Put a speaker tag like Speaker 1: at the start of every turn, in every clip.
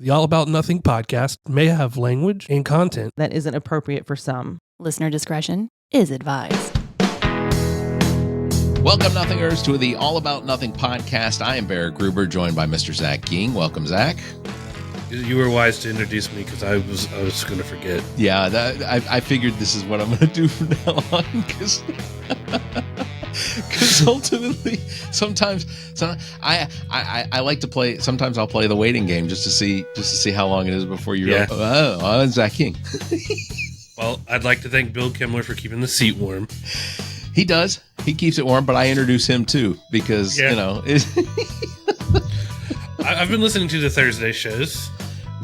Speaker 1: The All About Nothing podcast may have language and content
Speaker 2: that isn't appropriate for some.
Speaker 3: Listener discretion is advised.
Speaker 4: Welcome, Nothingers, to the All About Nothing podcast. I am Barrett Gruber, joined by Mr. Zach Ging. Welcome, Zach.
Speaker 1: You were wise to introduce me because I was going to forget.
Speaker 4: Yeah, I figured this is what I'm going to do from now on because ultimately, sometimes I like to play. Sometimes I'll play the waiting game just to see how long it is before you're.
Speaker 1: Yeah.
Speaker 4: I'm Zach Ging.
Speaker 1: Well, I'd like to thank Bill Kimmler for keeping the seat warm.
Speaker 4: He does. He keeps it warm, but I introduce him too because
Speaker 1: I've been listening to the Thursday shows.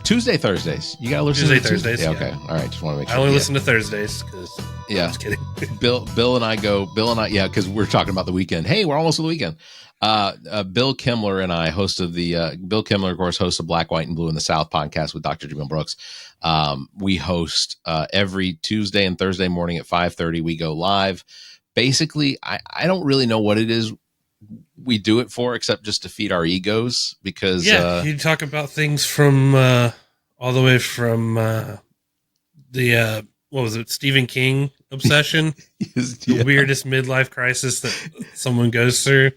Speaker 4: Tuesday, Thursdays. You gotta listen
Speaker 1: Tuesday,
Speaker 4: to
Speaker 1: Thursdays.
Speaker 4: Yeah, okay. All right. Just want to make sure.
Speaker 1: I only listen to Thursdays because.
Speaker 4: Yeah.
Speaker 1: I'm just kidding.
Speaker 4: Bill and I, because we're talking about the weekend. Hey, we're almost at the weekend. Bill Kimmler and I hosted Bill Kimmler, of course, hosts the Black, White, and Blue in the South podcast with Dr. Jamil Brooks. We host every Tuesday and Thursday morning at 5:30. We go live. Basically, I don't really know what it is we do it for, except just to feed our egos. Because
Speaker 1: you talk about things from all the way from the what was it, Stephen King obsession, the weirdest midlife crisis that someone goes through,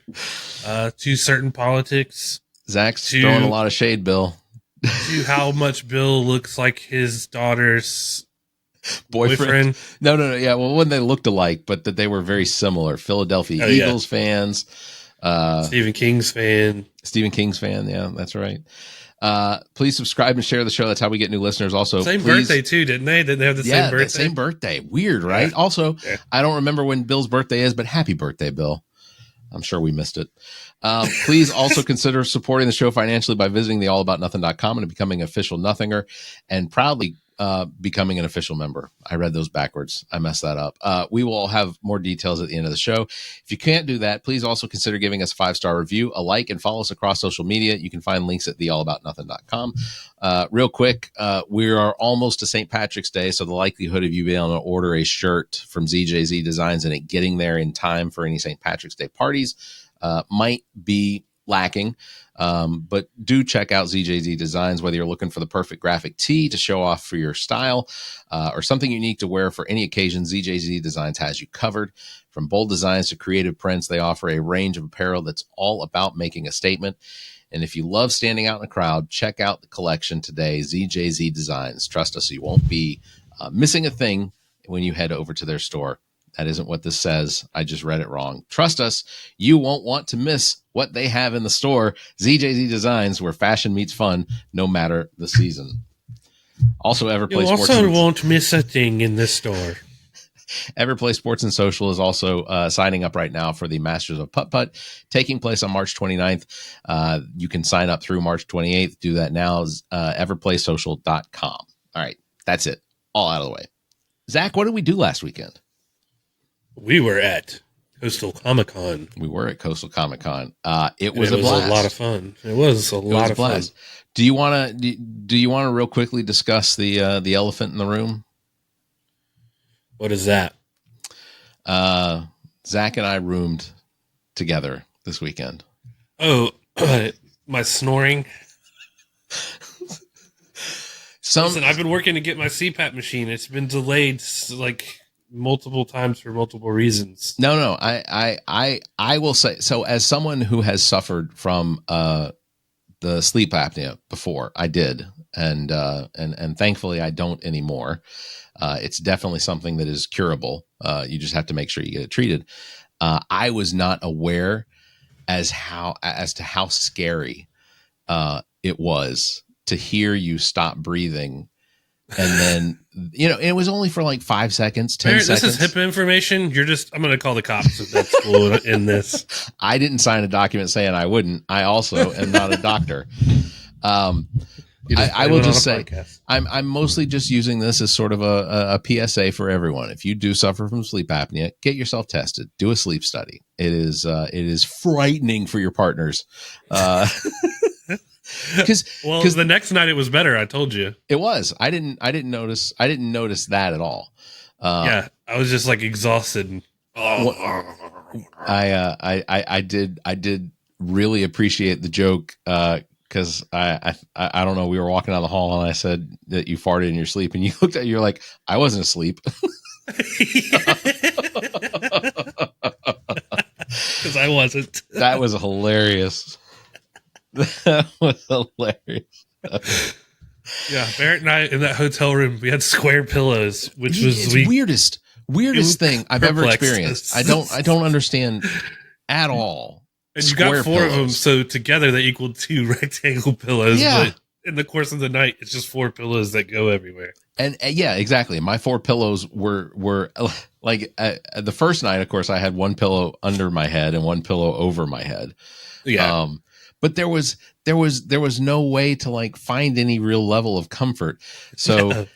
Speaker 1: to certain politics.
Speaker 4: Zach's throwing a lot of shade, Bill.
Speaker 1: To how much Bill looks like his daughter's
Speaker 4: boyfriend. No. Yeah, well, when they looked alike, but that they were very similar. Philadelphia Eagles fans.
Speaker 1: Stephen King's fan.
Speaker 4: Yeah, that's right. Please subscribe and share the show. That's how we get new listeners. Also,
Speaker 1: birthday too, didn't they? Didn't they have the same birthday?
Speaker 4: Same birthday. Weird, right?
Speaker 1: Yeah.
Speaker 4: Also, I don't remember when Bill's birthday is, but happy birthday, Bill. I'm sure we missed it. Please also consider supporting the show financially by visiting theallaboutnothing.com and becoming an official Nothinger, and proudly becoming an official member. I read those backwards. I messed that up. We will have more details at the end of the show. If you can't do that, please also consider giving us a 5-star review, a like, and follow us across social media. You can find links at theallaboutnothing.com. Real quick, we are almost to St. Patrick's Day, so the likelihood of you being able to order a shirt from ZJZ Designs and it getting there in time for any St. Patrick's Day parties might be lacking. But do check out ZJZ Designs, whether you're looking for the perfect graphic tee to show off for your style or something unique to wear for any occasion. ZJZ Designs has you covered. From bold designs to creative prints, they offer a range of apparel that's all about making a statement. And if you love standing out in a crowd, check out the collection today, ZJZ Designs. Trust us, you won't be missing a thing when you head over to their store. That isn't what this says. I just read it wrong. Trust us, you won't want to miss what they have in the store. ZJZ Designs, where fashion meets fun, no matter the season. Also, Everplay Sports.
Speaker 1: You also won't miss a thing in this store.
Speaker 4: Everplay Sports and Social is also signing up right now for the Masters of Putt-Putt, taking place on March 29th. You can sign up through March 28th. Do that now. Everplaysocial.com. All right, that's it. All out of the way. Zach, what did we do last weekend?
Speaker 1: We were at Coastal Comic-Con.
Speaker 4: We were at Coastal Comic-Con. It was a
Speaker 1: lot of fun. It was a lot of fun.
Speaker 4: Do you want to real quickly discuss the elephant in the room?
Speaker 1: What is that?
Speaker 4: Zach and I roomed together this weekend.
Speaker 1: Oh, my snoring. Listen, I've been working to get my CPAP machine. It's been delayed like multiple times for multiple reasons.
Speaker 4: No. I will say, so as someone who has suffered from the sleep apnea before, I did, and thankfully I don't anymore. It's definitely something that is curable. You just have to make sure you get it treated. I was not aware as to how scary it was to hear you stop breathing. And then, it was only for like 5 seconds, 10 seconds.
Speaker 1: This is HIPAA information. I'm going to call the cops if that's cool in this.
Speaker 4: I didn't sign a document saying I wouldn't. I also am not a doctor. I will just say, I'm mostly just using this as sort of a PSA for everyone. If you do suffer from sleep apnea, get yourself tested. Do a sleep study. It is frightening for your partners. Because
Speaker 1: the next night it was better. I told you
Speaker 4: it was. I didn't notice that at all.
Speaker 1: Yeah, I was just like exhausted.
Speaker 4: I did really appreciate the joke because I don't know. We were walking down the hall and I said that you farted in your sleep, and you looked at you're like, I wasn't asleep.
Speaker 1: Because I wasn't.
Speaker 4: That was hilarious. That was hilarious.
Speaker 1: Yeah, Barrett and I in that hotel room, we had square pillows, which was
Speaker 4: the weirdest thing I've ever experienced. I don't understand at all.
Speaker 1: And you got four
Speaker 4: pillows.
Speaker 1: of them, so together they equal 2 rectangle pillows.
Speaker 4: Yeah.
Speaker 1: But in the course of the night, it's just 4 pillows that go everywhere.
Speaker 4: And yeah, exactly. My 4 pillows were like the first night. Of course, I had 1 pillow under my head and 1 pillow over my head.
Speaker 1: Yeah.
Speaker 4: But there was no way to like find any real level of comfort. So,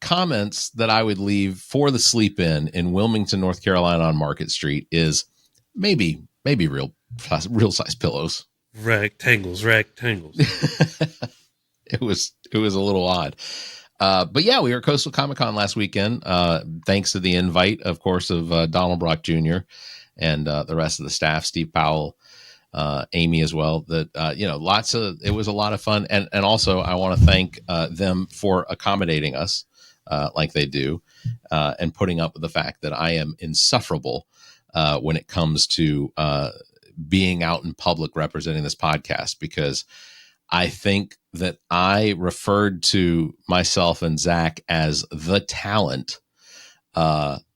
Speaker 4: comments that I would leave for the sleep in Wilmington, North Carolina on Market Street is maybe real size pillows.
Speaker 1: Rectangles.
Speaker 4: It was a little odd. But yeah, we were at Coastal Comic-Con last weekend. Thanks to the invite, of course, of Donald Brock Jr. and the rest of the staff, Steve Powell, Amy as well. That it was a lot of fun, and also I want to thank them for accommodating us like they do, and putting up with the fact that I am insufferable when it comes to being out in public representing this podcast, because I think that I referred to myself and Zach as the talent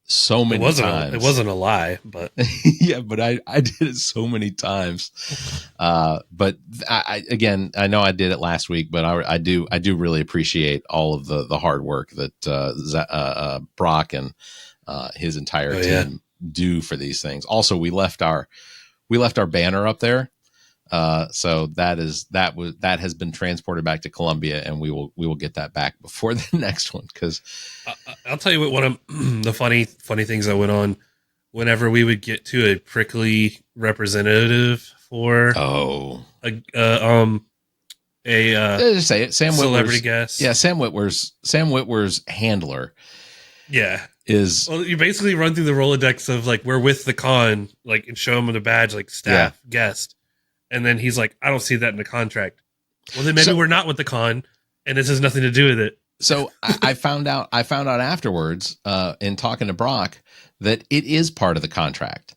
Speaker 4: so many times.
Speaker 1: It wasn't a lie, but
Speaker 4: yeah, but I did it so many times. But I know I did it last week, but I do really appreciate all of the hard work that Brock and his entire team do for these things. Also, we left our banner up there. So that has been transported back to Columbia, and we will get that back before the next one. Because
Speaker 1: I'll tell you what, one of the funny things that went on whenever we would get to a prickly representative for
Speaker 4: just say it, Sam
Speaker 1: celebrity
Speaker 4: Whitwer's
Speaker 1: guest.
Speaker 4: Yeah, Sam Whitwer's handler.
Speaker 1: Yeah.
Speaker 4: Well,
Speaker 1: you basically run through the Rolodex of like, we're with the con, like, and show him the badge, like staff guest. And then he's like, I don't see that in the contract. Well, then maybe we're not with the con, and this has nothing to do with it.
Speaker 4: So I found out afterwards, in talking to Brock, that it is part of the contract.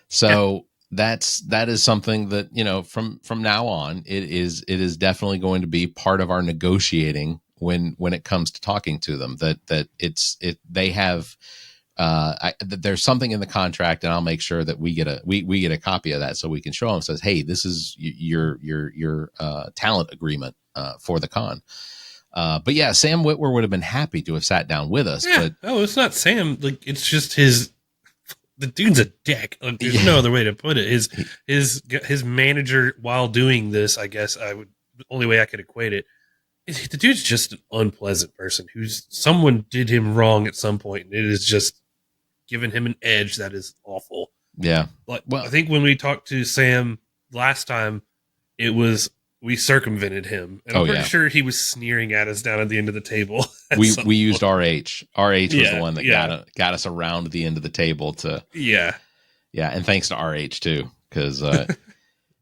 Speaker 4: So that is something that, from now on, it is definitely going to be part of our negotiating when it comes to talking to them, that they have, there's something in the contract, and I'll make sure that we get a copy of that so we can show them. Says, hey, this is your talent agreement for the con. But yeah, Sam Witwer would have been happy to have sat down with us.
Speaker 1: Yeah.
Speaker 4: But
Speaker 1: it's not Sam. Like, it's just the dude's a dick. Like, there's no other way to put it. His manager, while doing this, I guess the only way I could equate it, the dude's just an unpleasant person someone did him wrong at some point, and it is just giving him an edge that is awful.
Speaker 4: Yeah.
Speaker 1: Like, I think when we talked to Sam last time, we circumvented him. And I'm pretty sure he was sneering at us down at the end of the table.
Speaker 4: We used RH. RH was the one that got us around the end of the table to. Yeah. Yeah. And thanks to RH too. Cause,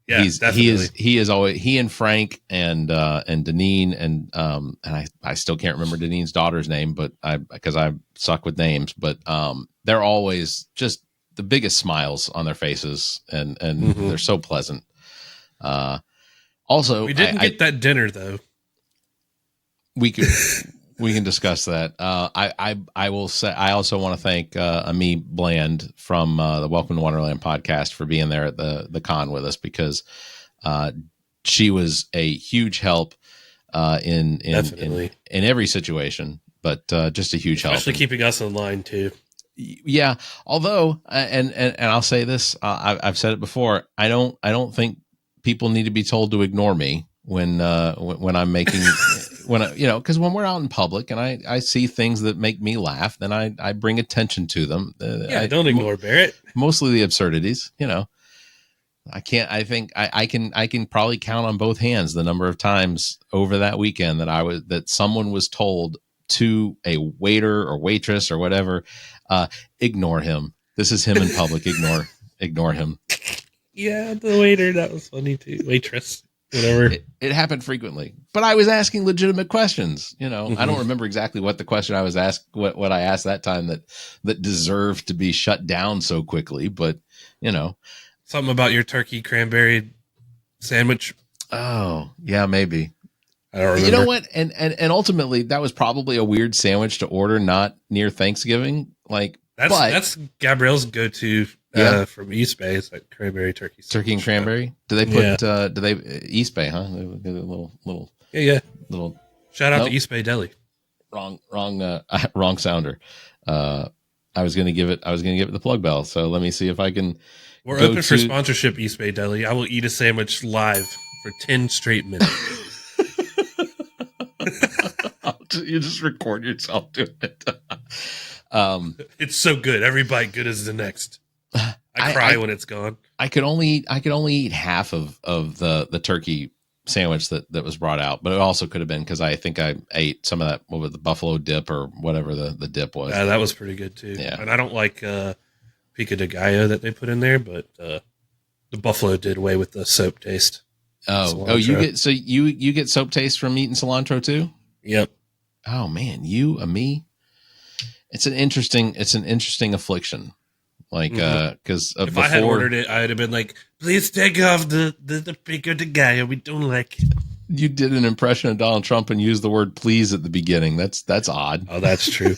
Speaker 4: he and Frank and Deneen and I still can't remember Deneen's daughter's name, but because I suck with names, but they're always just the biggest smiles on their faces, and they're so pleasant. Also,
Speaker 1: we didn't get that dinner though.
Speaker 4: We can discuss that. I will say, I also want to thank Ami Bland from the Welcome to Wonderland podcast for being there at the con with us, because she was a huge help in every situation, but just a huge help.
Speaker 1: Especially keeping us in line too.
Speaker 4: Yeah. Although, and I'll say this, I've said it before. I don't think people need to be told to ignore me when I'm making, because when we're out in public and I see things that make me laugh, then I bring attention to them.
Speaker 1: Don't ignore Barrett.
Speaker 4: Mostly the absurdities, I can probably count on both hands the number of times over that weekend that someone was told to a waiter or waitress or whatever, ignore him. This is him in public. Ignore him.
Speaker 1: Yeah, the waiter, that was funny too. Waitress. whatever.
Speaker 4: It happened frequently, but I was asking legitimate questions. I don't remember exactly what the question I was asked, what I asked that time that deserved to be shut down so quickly. But
Speaker 1: something about your turkey cranberry sandwich.
Speaker 4: Oh yeah, maybe.
Speaker 1: I don't remember.
Speaker 4: You know what? And ultimately, that was probably a weird sandwich to order, not near Thanksgiving.
Speaker 1: That's Gabrielle's go-to from East Bay. It's like cranberry turkey sandwich.
Speaker 4: Turkey and cranberry. Do they put? Do they East Bay? Huh? They get a little. Little.
Speaker 1: Shout out to East Bay Deli.
Speaker 4: Wrong sounder. I was gonna give it the plug bell. So let me see if I can.
Speaker 1: We're open for sponsorship, East Bay Deli. I will eat a sandwich live for 10 straight minutes.
Speaker 4: You just record yourself doing it.
Speaker 1: It's so good. Every bite good as the next. I cry when it's gone.
Speaker 4: I could only eat half of the turkey sandwich that was brought out, but it also could have been because I think I ate some of that, what was the buffalo dip or whatever the dip was.
Speaker 1: Yeah, that was pretty good too.
Speaker 4: Yeah.
Speaker 1: And I don't like pico de gallo that they put in there, but the buffalo did away with the soap taste. You get soap taste from eating cilantro too? Yep.
Speaker 4: Oh man, you and me. It's an interesting affliction. Because
Speaker 1: if I had ordered it, I'd have been like, "Please take off the pico de gallo. We don't like it."
Speaker 4: You did an impression of Donald Trump and used the word "please" at the beginning. That's odd.
Speaker 1: Oh, that's true.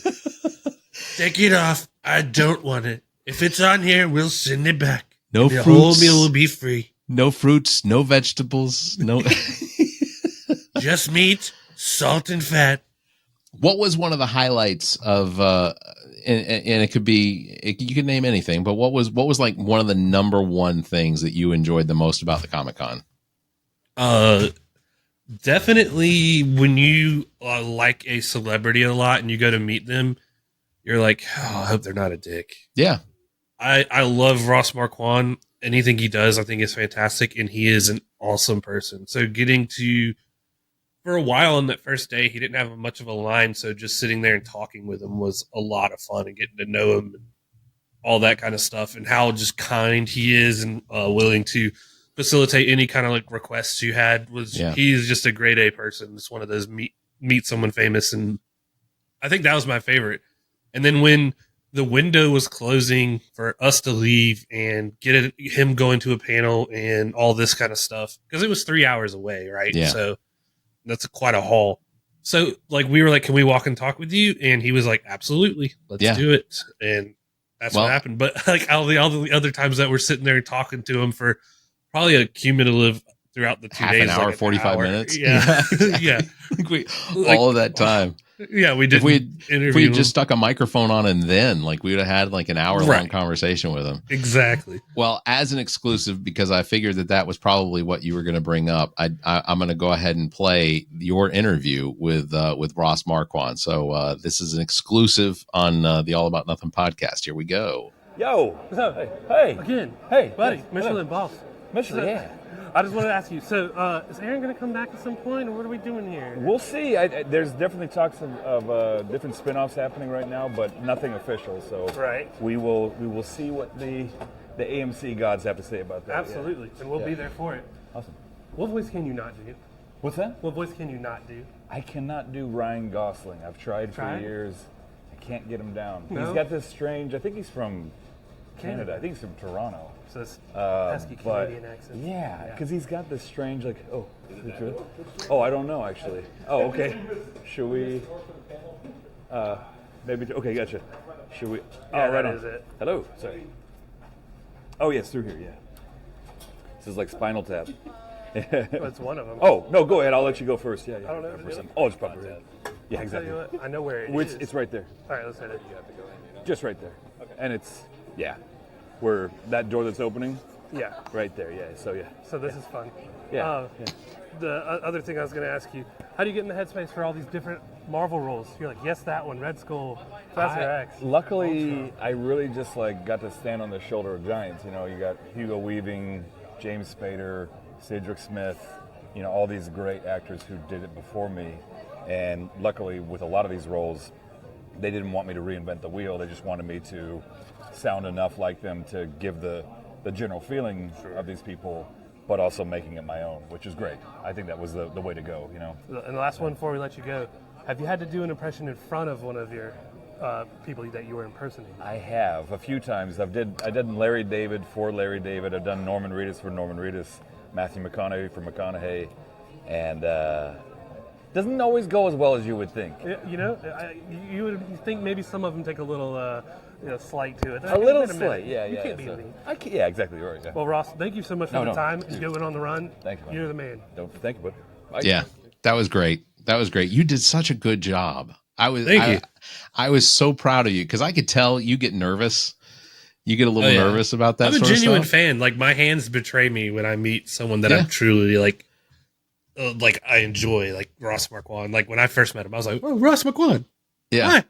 Speaker 1: Take it off. I don't want it. If it's on here, we'll send it back.
Speaker 4: No
Speaker 1: fruits. The whole meal will be free. No
Speaker 4: fruits, no vegetables, no.
Speaker 1: Just meat, salt, and fat.
Speaker 4: What was one of the highlights of? And it could be, you could name anything, but what was like one of the number one things that you enjoyed the most about the Comic-Con?
Speaker 1: Definitely when you like a celebrity a lot and you go to meet them, you're like, oh, I hope they're not a dick.
Speaker 4: Yeah.
Speaker 1: I love Ross Marquand. Anything he does, I think is fantastic. And he is an awesome person. So getting to, for a while on that first day, he didn't have much of a line, so just sitting there and talking with him was a lot of fun and getting to know him and all that kind of stuff, and how just kind he is and willing to facilitate any kind of like requests you had. He's just a grade A person. It's one of those meet someone famous, and I think that was my favorite. And then when the window was closing for us to leave and get him going to a panel and all this kind of stuff, because it was 3 hours away, right?
Speaker 4: Yeah.
Speaker 1: So that's quite a haul. So like we were like, can we walk and talk with you? And he was like, absolutely, let's do it. And that's what happened. But like all the other times that we're sitting there talking to him for probably a cumulative throughout the 2
Speaker 4: half
Speaker 1: days,
Speaker 4: an hour,
Speaker 1: like
Speaker 4: 45 minutes.
Speaker 1: Yeah. Yeah.
Speaker 4: All of that time.
Speaker 1: Yeah, we did.
Speaker 4: If we had just stuck a microphone on and then we would have had like an hour-long conversation with him.
Speaker 1: Exactly.
Speaker 4: Well, as an exclusive, because I figured that was probably what you were going to bring up, I'm going to go ahead and play your interview with Ross Marquand. So this is an exclusive on the All About Nothing podcast. Here we go.
Speaker 2: Yo.
Speaker 5: What's up?
Speaker 2: Hey.
Speaker 5: Again.
Speaker 2: Hey.
Speaker 5: Buddy,
Speaker 2: Yes.
Speaker 5: Michelin boss.
Speaker 2: Michelin, yeah.
Speaker 5: I just wanted to ask you, so is Aaron going to come back at some point, or what are we doing here?
Speaker 2: We'll see. There's definitely talks of different spin-offs happening right now, but nothing official. So we will see what the AMC gods have to say about that.
Speaker 5: Absolutely. And we'll be there for it.
Speaker 2: Awesome.
Speaker 5: What voice can you not do?
Speaker 2: What's that?
Speaker 5: What voice can you not do?
Speaker 2: I cannot do Ryan Gosling. I've tried for years. I can't get him down.
Speaker 5: No?
Speaker 2: He's got this strange, I think he's from Canada. I think he's from Toronto.
Speaker 5: So it's pesky Canadian accent.
Speaker 2: Yeah, because he's got this strange, like, oh, is it true? Oh, I don't know, actually. Oh, okay. Should we, maybe, okay, gotcha. Should we,
Speaker 5: Yeah,
Speaker 2: right
Speaker 5: that
Speaker 2: on.
Speaker 5: is it.
Speaker 2: Hello, sorry. Oh, yes, through here, yeah. This is like Spinal Tap.
Speaker 5: That's one of them.
Speaker 2: Oh, no, go ahead. I'll let you go first. Yeah,
Speaker 5: I don't know what to do.
Speaker 2: Oh, it's probably right. Yeah,
Speaker 5: Tell
Speaker 2: exactly.
Speaker 5: you what, I know where it is.
Speaker 2: It's right there.
Speaker 5: All right, let's hit it.
Speaker 2: Just right there. Okay. And it's, where that door that's opening,
Speaker 5: Yeah.
Speaker 2: right there, yeah. So, yeah.
Speaker 5: So this is fun.
Speaker 2: Yeah.
Speaker 5: The other thing I was going to ask you, how do you get in the headspace for all these different Marvel roles? You're like, yes, that one, Red Skull, Professor X.
Speaker 2: Luckily, I really just got to stand on the shoulder of giants. You know, you got Hugo Weaving, James Spader, Cedric Smith, all these great actors who did it before me. And luckily, with a lot of these roles, they didn't want me to reinvent the wheel. They just wanted me to sound enough like them to give the general feeling of these people. but also making it my own, which is great. I think that was the way to go,
Speaker 5: And the last one before we let you go, have you had to do an impression in front of one of your people that you were impersonating?
Speaker 2: I have a few times. I did Larry David for Larry David. I've done Norman Reedus for Norman Reedus, Matthew McConaughey for McConaughey, and doesn't always go as well as you would think.
Speaker 5: You would think maybe some of them take a little slight to it.
Speaker 2: A little slight, yeah.
Speaker 5: You can't be me.
Speaker 2: Yeah, exactly right. Yeah.
Speaker 5: Well, Ross, thank you so much for the time and going on the run.
Speaker 2: Thank you, man.
Speaker 5: You're the man.
Speaker 2: Thank you, bud. Bye.
Speaker 4: Yeah, that was great. You did such a good job.
Speaker 1: Thank you.
Speaker 4: I was so proud of you because I could tell you get nervous. You get a little nervous about that.
Speaker 1: I'm a genuine fan. Like, my hands betray me when I meet someone that I'm truly like I enjoy, like Ross Marquand. Like, when I first met him, I was like, "Oh, Ross Marquand."
Speaker 4: Yeah. Hi.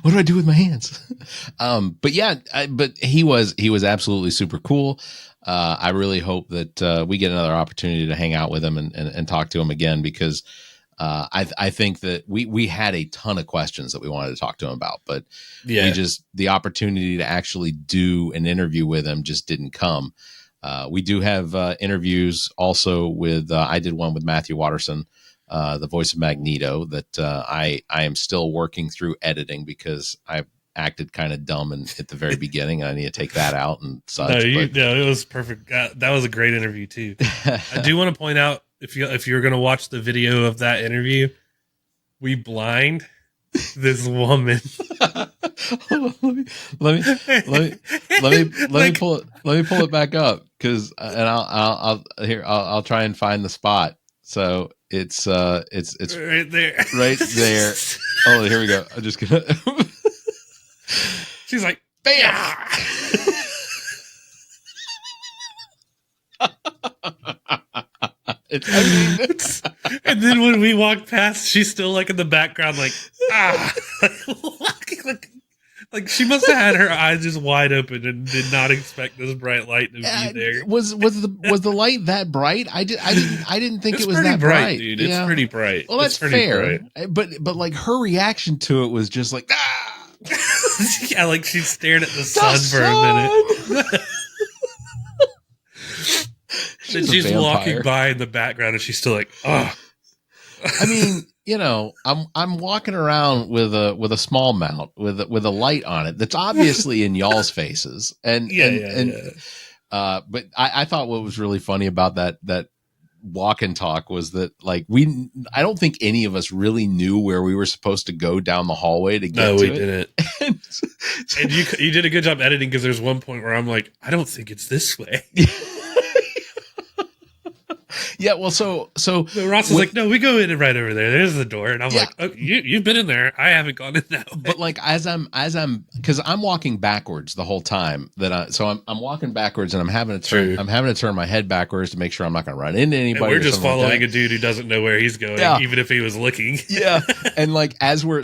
Speaker 4: What do I do with my hands? But he was absolutely super cool. I really hope that we get another opportunity to hang out with him and talk to him again, because I think that we had a ton of questions that we wanted to talk to him about, but the opportunity to actually do an interview with him just didn't come. We do have interviews also with, I did one with Matthew Watterson, the voice of Magneto, that I am still working through editing because I acted kind of dumb at the very beginning, and I need to take that out and such.
Speaker 1: No, it was perfect. That was a great interview too. I do want to point out, if you're going to watch the video of that interview, we blind this woman.
Speaker 4: let me pull it back up, because I'll try and find the spot. So it's
Speaker 1: right there.
Speaker 4: Right there. Oh, here we go. I'm just gonna.
Speaker 1: She's like, bam. And then when we walked past, she's still like in the background, like like she must have had her eyes just wide open and did not expect this bright light to be there.
Speaker 4: Was the light that bright? I didn't think it was that bright,
Speaker 1: dude. It's pretty bright.
Speaker 4: Well, that's fair. Bright. But like, her reaction to it was just like,
Speaker 1: yeah, like she stared at the sun for a minute. She's walking by in the background, and she's still like, oh.
Speaker 4: I mean, I'm walking around with a small mount with a light on it that's obviously in y'all's faces, but I thought what was really funny about that walk and talk was that, like, I don't think any of us really knew where we were supposed to go down the hallway to get to it. No, we
Speaker 1: didn't. And you did a good job editing, because there's one point where I'm like, I don't think it's this way.
Speaker 4: Yeah, well, so
Speaker 1: Ross is like, no, we go in right over there. There's the door, and I'm like, oh, you've been in there. I haven't gone in that way.
Speaker 4: But like, because I'm walking backwards the whole time I'm walking backwards, and I'm having to turn my head backwards to make sure I'm not going to run into anybody.
Speaker 1: And we're just following a dude who doesn't know where he's going, even if he was looking.
Speaker 4: Yeah, and like as we're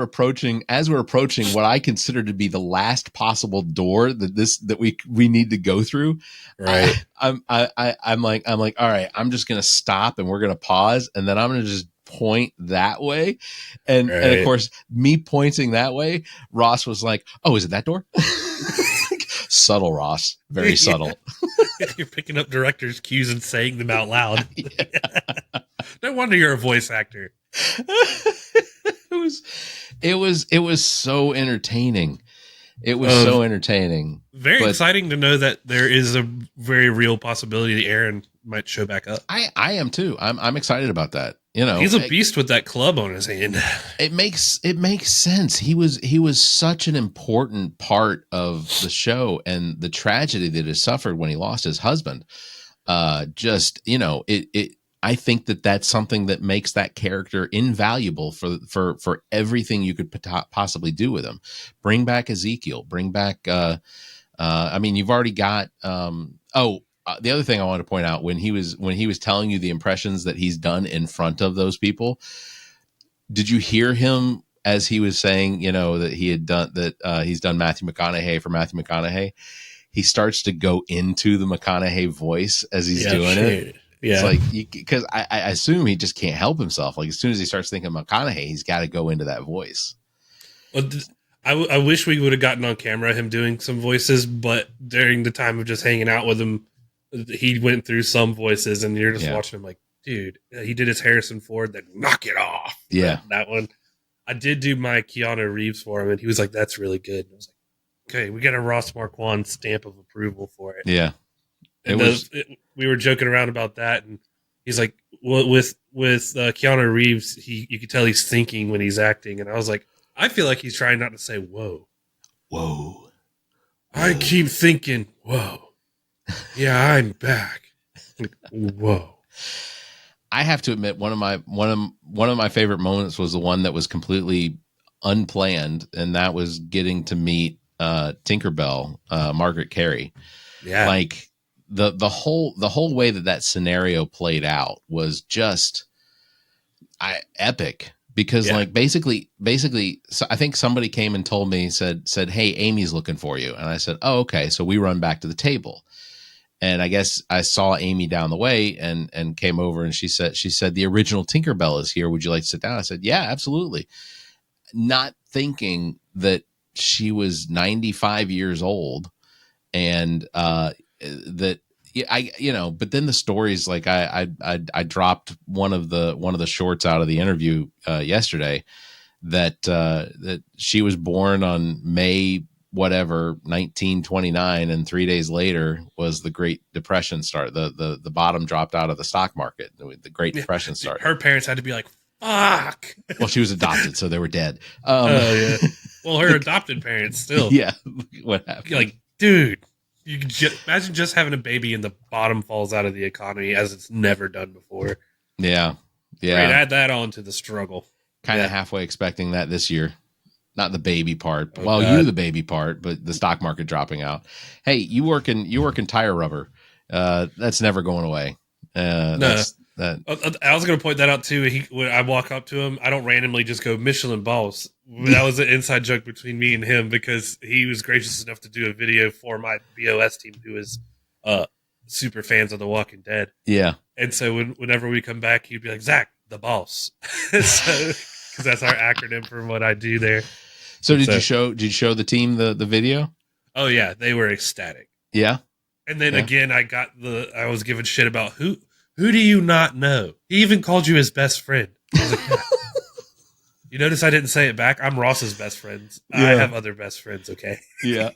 Speaker 4: approaching what I consider to be the last possible door that we need to go through.
Speaker 1: Right.
Speaker 4: I'm like, all right, I'm just going to stop, and we're going to pause, and then I'm going to just point that way. And of course, me pointing that way, Ross was like, oh, is it that door? Subtle, Ross. Very subtle.
Speaker 1: You're picking up director's cues and saying them out loud. No wonder you're a voice actor.
Speaker 4: It was so entertaining. It was so entertaining.
Speaker 1: Very exciting to know that there is a very real possibility that Aaron might show back up.
Speaker 4: I am too. I'm excited about that.
Speaker 1: He's a beast with that club on his hand.
Speaker 4: It makes sense. He was such an important part of the show, and the tragedy that he suffered when he lost his husband. I think that's something that makes that character invaluable for everything you could possibly do with him. Bring back Ezekiel. Bring back. You've already got. The other thing I want to point out, when he was telling you the impressions that he's done in front of those people, did you hear him as he was saying, that he had done that? He's done Matthew McConaughey for Matthew McConaughey. He starts to go into the McConaughey voice as he's doing it. Yeah. It's like, because I assume he just can't help himself. Like, as soon as he starts thinking McConaughey, he's got to go into that voice.
Speaker 1: Well, I wish we would have gotten on camera him doing some voices, but during the time of just hanging out with him, he went through some voices, and you're just
Speaker 4: Yeah.
Speaker 1: watching him like, dude, he did his Harrison Ford, then knock it off.
Speaker 4: Yeah.
Speaker 1: That one. I did do my Keanu Reeves for him, and he was like, that's really good. And I was like, okay, we got a Ross Marquand stamp of approval for it.
Speaker 4: Yeah.
Speaker 1: And we were joking around about that, and he's like, well, with Keanu Reeves, you could tell he's thinking when he's acting, and I was like, I feel like he's trying not to say whoa.
Speaker 4: Whoa.
Speaker 1: I keep thinking, whoa. Yeah, I'm back. Whoa.
Speaker 4: I have to admit, one of my favorite moments was the one that was completely unplanned, and that was getting to meet Tinkerbell, Margaret Carey.
Speaker 1: Yeah.
Speaker 4: Like the whole way that scenario played out was just epic. Because like basically, so I think somebody came and told me, said, hey, Amy's looking for you. And I said, oh, okay. So we run back to the table. And I guess I saw Amy down the way and came over, and she said, the original Tinkerbell is here. Would you like to sit down? I said, yeah, absolutely. Not thinking that she was 95 years old, and that, but then the stories, like I dropped one of the shorts out of the interview yesterday that she was born on May 1929, and 3 days later was the Great Depression start. The bottom dropped out of the stock market. The Great Depression started.
Speaker 1: Her parents had to be like, fuck.
Speaker 4: Well, she was adopted, so they were dead.
Speaker 1: Yeah. Well, her adopted parents still.
Speaker 4: Yeah. What happened?
Speaker 1: Like, dude, you can imagine just having a baby and the bottom falls out of the economy as it's never done before.
Speaker 4: Yeah. Yeah.
Speaker 1: Right, add that on to the struggle.
Speaker 4: Kind of halfway expecting that this year. Not the baby part.
Speaker 1: Oh,
Speaker 4: well,
Speaker 1: God.
Speaker 4: you the baby part, but the stock market dropping out. Hey, you work in tire rubber. That's never going away.
Speaker 1: No. I was going to point that out too. When I walk up to him, I don't randomly just go Michelin boss. That was an inside joke between me and him, because he was gracious enough to do a video for my BOS team, who is super fans of The Walking Dead.
Speaker 4: Yeah.
Speaker 1: And so whenever we come back, he'd be like, Zach, the boss. Because that's our acronym for what I do there.
Speaker 4: So did you show the team the video?
Speaker 1: Oh yeah, they were ecstatic.
Speaker 4: Yeah.
Speaker 1: And then again, I was given shit about who do you not know? He even called you his best friend. I was like, yeah. You notice I didn't say it back? I'm Ross's best friends. Yeah. I have other best friends, okay?
Speaker 4: Yeah.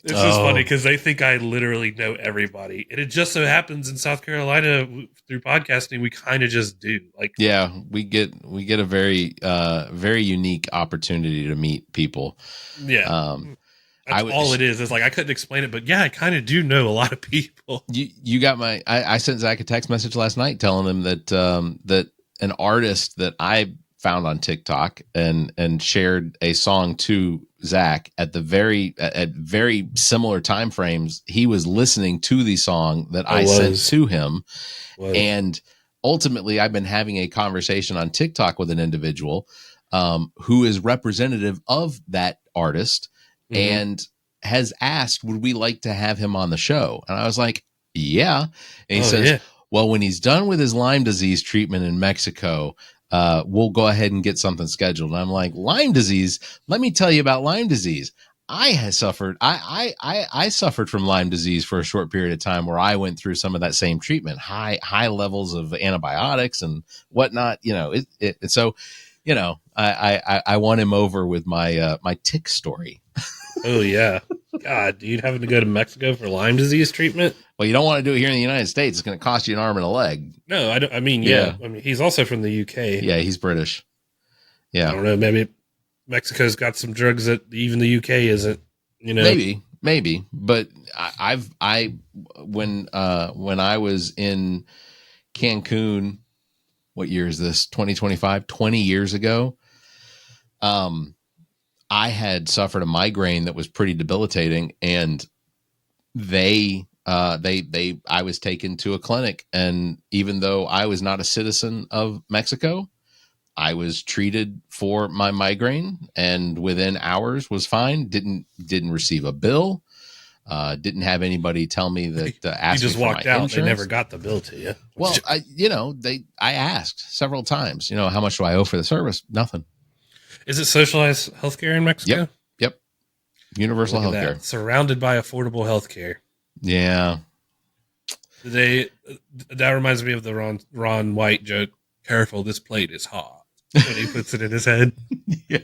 Speaker 1: It's just funny because they think I literally know everybody. And it just so happens in South Carolina through podcasting, we kind of just do. Like,
Speaker 4: yeah, we get a very unique opportunity to meet people.
Speaker 1: Yeah. That's all it is. It's like, I couldn't explain it, but yeah, I kind of do know a lot of people.
Speaker 4: You got I sent Zach a text message last night telling him that that an artist that I found on TikTok and shared a song to Zach at very similar time frames. He was listening to the song that I sent to him. And ultimately I've been having a conversation on TikTok with an individual who is representative of that artist, and has asked, would we like to have him on the show? And I was like, yeah. And he says, well, when he's done with his Lyme disease treatment in Mexico, we'll go ahead and get something scheduled. And I'm like, Lyme disease? Let me tell you about Lyme disease. I suffered from Lyme disease for a short period of time, where I went through some of that same treatment, high levels of antibiotics and whatnot. So, I won him over with my tick story.
Speaker 1: Oh yeah. God, dude, having to go to Mexico for Lyme disease treatment?
Speaker 4: Well, you don't want to do it here in the United States. It's going to cost you an arm and a leg.
Speaker 1: No, I don't. I mean, yeah. I mean, he's also from the UK.
Speaker 4: Yeah, he's British. Yeah.
Speaker 1: I don't know. Maybe Mexico's got some drugs that even the UK isn't,
Speaker 4: Maybe. But when I was in Cancun, what year is this? 2025, 20 years ago. I had suffered a migraine that was pretty debilitating, and I was taken to a clinic, and even though I was not a citizen of Mexico, I was treated for my migraine, and within hours was fine. Didn't receive a bill. Didn't have anybody tell me that. Asked
Speaker 1: you just
Speaker 4: me for
Speaker 1: walked
Speaker 4: my
Speaker 1: out.
Speaker 4: insurance.
Speaker 1: They never got the bill to you.
Speaker 4: Well, I asked several times. How much do I owe for the service? Nothing.
Speaker 1: Is it socialized healthcare in Mexico?
Speaker 4: Yep. Universal
Speaker 1: Look at
Speaker 4: healthcare.
Speaker 1: that. Surrounded by affordable healthcare.
Speaker 4: Yeah.
Speaker 1: That reminds me of the Ron White joke. Careful, this plate is hot. When he puts it in his head.
Speaker 4: Yeah.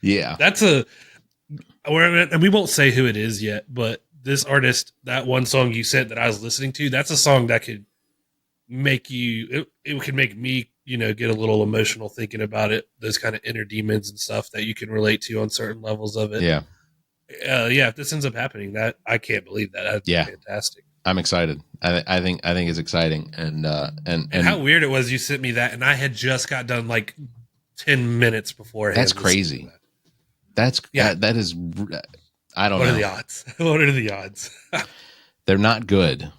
Speaker 4: Yeah.
Speaker 1: That's and we won't say who it is yet, but this artist, that one song you sent that I was listening to, that's a song that could make it could make me, get a little emotional thinking about it. Those kind of inner demons and stuff that you can relate to on certain levels of it.
Speaker 4: Yeah.
Speaker 1: If this ends up happening, that I can't believe that. That's fantastic.
Speaker 4: I'm excited. I think it's exciting. And
Speaker 1: how weird it was you sent me that, and I had just got done like 10 minutes before.
Speaker 4: That's crazy. That is, I don't know.
Speaker 1: What are the odds? What are the odds?
Speaker 4: They're not good.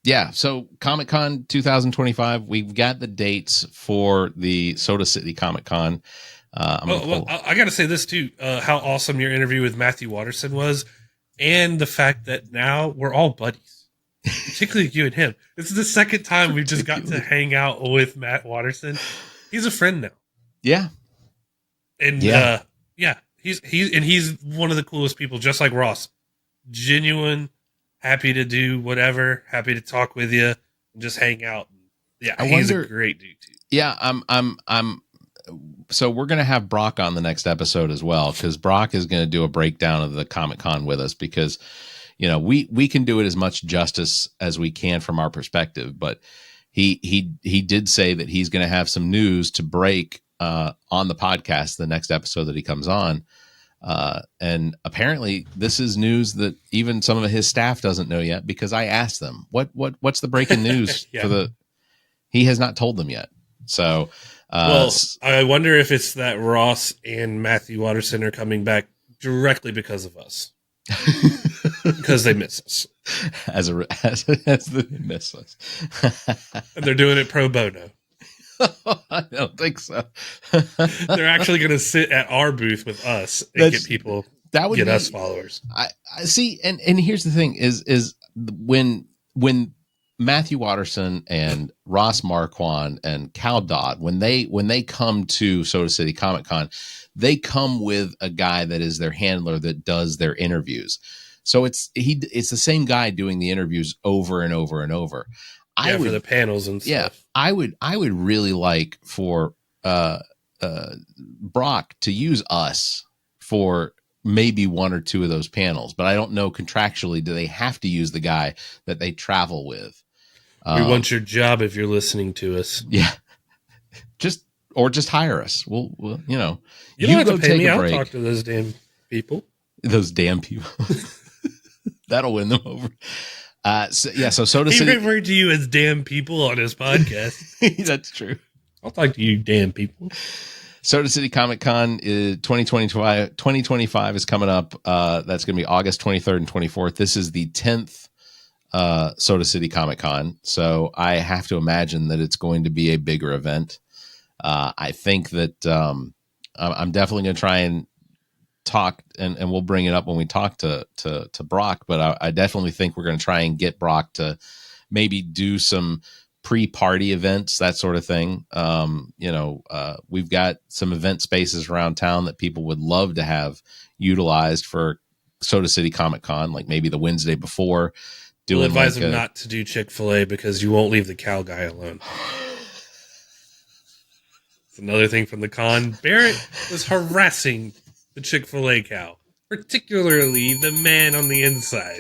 Speaker 4: Yeah. So Comic-Con 2025, we've got the dates for the Soda City Comic-Con.
Speaker 1: I got to say this too, how awesome your interview with Matthew Watterson was, and the fact that now we're all buddies, particularly you and him. This is the second time we've just got to hang out with Matt Watterson. He's a friend now.
Speaker 4: Yeah.
Speaker 1: And he's one of the coolest people, just like Ross. Genuine, happy to do whatever, happy to talk with you and just hang out. Yeah, he's a great dude too.
Speaker 4: Yeah, so we're going to have Brock on the next episode as well, because Brock is going to do a breakdown of the Comic-Con with us, because, we can do it as much justice as we can from our perspective, but he did say that he's going to have some news to break on the podcast, the next episode that he comes on. And apparently this is news that even some of his staff doesn't know yet, because I asked them, what's the breaking news he has not told them yet. So,
Speaker 1: I wonder if it's that Ross and Matthew Watterson are coming back directly because of us, because they miss us
Speaker 4: as they miss us.
Speaker 1: And they're doing it pro bono.
Speaker 4: I don't think so.
Speaker 1: They're actually going to sit at our booth with us and get people get us followers.
Speaker 4: I see. And here's the thing is when Matthew Watterson and Ross Marquand and Cal Dodd, when they come to Soda City Comic-Con, they come with a guy that is their handler that does their interviews. So it's the same guy doing the interviews over and over and over.
Speaker 1: For the panels and stuff.
Speaker 4: Yeah, I would really like for Brock to use us for maybe one or two of those panels, but I don't know contractually, do they have to use the guy that they travel with?
Speaker 1: We want your job if you're listening to us.
Speaker 4: Yeah. Just hire us. We'll you don't
Speaker 1: have to pay me. I'll talk to those damn people.
Speaker 4: Those damn people. That'll win them over. So Soda City.
Speaker 1: He referred to you as damn people on his podcast.
Speaker 4: That's true.
Speaker 1: I'll talk to you damn people.
Speaker 4: Soda City Comic-Con 2025 is coming up. That's going to be August 23rd and 24th. This is the 10th Soda City Comic-Con. So I have to imagine that it's going to be a bigger event. I think that I'm definitely going to try and talk, and we'll bring it up when we talk to Brock, but I definitely think we're going to try and get Brock to maybe do some pre-party events, that sort of thing. We've got some event spaces around town that people would love to have utilized for Soda City Comic-Con, like maybe the Wednesday before.
Speaker 1: We'll advise him not to do Chick-fil-A because you won't leave the cow guy alone. It's another thing from the con. Barrett was harassing the Chick-fil-A cow, particularly the man on the inside.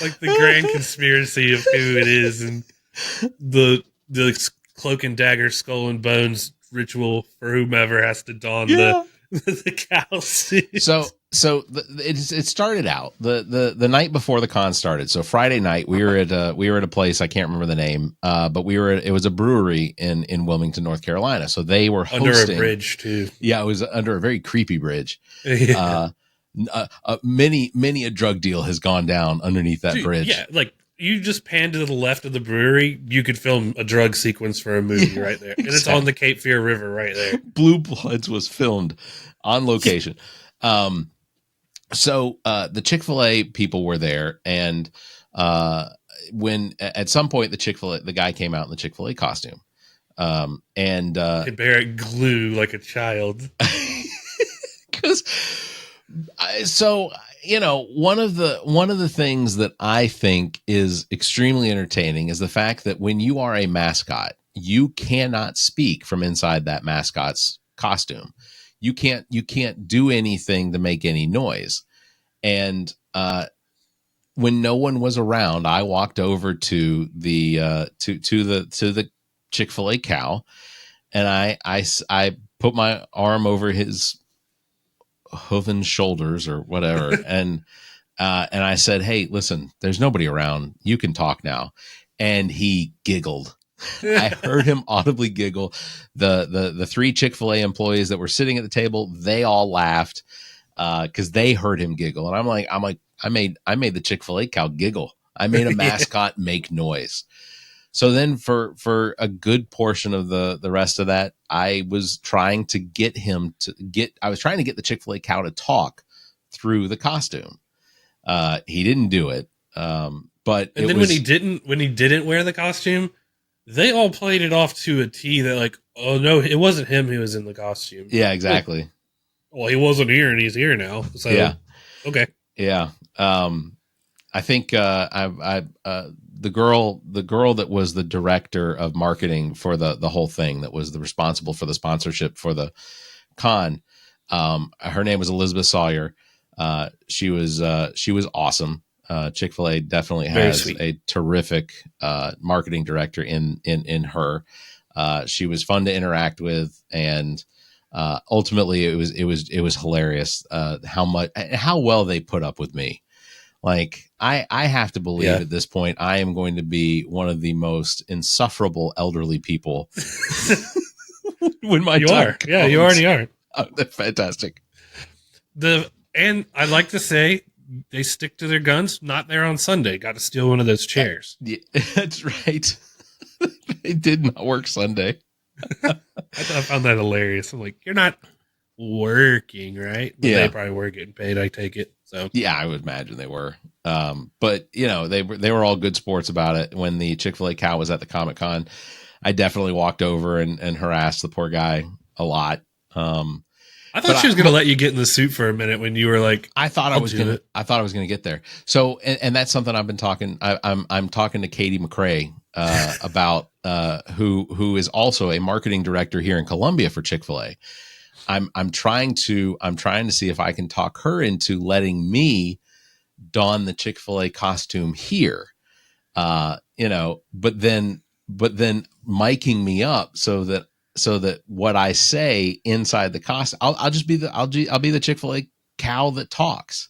Speaker 1: Like the grand conspiracy of who it is, and the cloak and dagger, skull and bones ritual for whomever has to don the cow suit.
Speaker 4: So it started out the night before the con started. So Friday night we were at a place, I can't remember the name, but it was a brewery in Wilmington, North Carolina. So they were hosting,
Speaker 1: under a bridge too.
Speaker 4: Yeah, it was under a very creepy bridge.
Speaker 1: Yeah.
Speaker 4: Many a drug deal has gone down underneath that bridge.
Speaker 1: Yeah, like you just pan to the left of the brewery, you could film a drug sequence for a movie right there. And it's on the Cape Fear River right there.
Speaker 4: Blue Bloods was filmed on location. So the Chick-fil-A people were there, and when at some point the guy came out in the Chick-fil-A costume, And
Speaker 1: Barrett glue like a child.
Speaker 4: Because one of the things that I think is extremely entertaining is the fact that when you are a mascot, you cannot speak from inside that mascot's costume. You can't do anything to make any noise. And when no one was around, I walked over to the Chick-fil-A cow, and I put my arm over his hooven shoulders or whatever, and I said, "Hey, listen, there's nobody around. You can talk now." And he giggled. I heard him audibly giggle. The three Chick-fil-A employees that were sitting at the table, they all laughed because they heard him giggle. And I'm like, I made the Chick-fil-A cow giggle. I made a mascot make noise. So then for a good portion of the rest of that, I was trying to get the Chick-fil-A cow to talk through the costume. He didn't do it. But
Speaker 1: when he didn't wear the costume, they all played it off to a T that like, oh no, it wasn't him who was in the costume.
Speaker 4: Yeah, exactly.
Speaker 1: Well, he wasn't here and he's here now. So
Speaker 4: yeah.
Speaker 1: Okay.
Speaker 4: Yeah. I think the girl that was the director of marketing for the whole thing, that was responsible for the sponsorship for the con, her name was Elizabeth Sawyer. She was awesome. Chick-fil-A definitely has a terrific marketing director in her. She was fun to interact with, and ultimately it was hilarious how well they put up with me. Like I have to believe at this point I am going to be one of the most insufferable elderly people when my time comes.
Speaker 1: Yeah, you already are.
Speaker 4: Oh, that's fantastic.
Speaker 1: And I'd like to say they stick to their guns. Not there on Sunday. Got to steal one of those chairs.
Speaker 4: Yeah, that's right. It did not work Sunday.
Speaker 1: I found that hilarious. I'm like, you're not working, right? But
Speaker 4: yeah,
Speaker 1: they probably were getting paid. I take it. So
Speaker 4: yeah, I would imagine they were. But they were all good sports about it. When the Chick-fil-A cow was at the Comic-Con, I definitely walked over and harassed the poor guy a lot.
Speaker 1: I thought she was going to let you get in the suit for a minute when you were like,
Speaker 4: I thought I was going to get there. So, and that's something I've been talking. I'm talking to Katie McCrae about who is also a marketing director here in Columbia for Chick-fil-A. I'm trying to see if I can talk her into letting me don the Chick-fil-A costume here. But then miking me up so that what I say inside the costume, I'll be the Chick-fil-A cow that talks.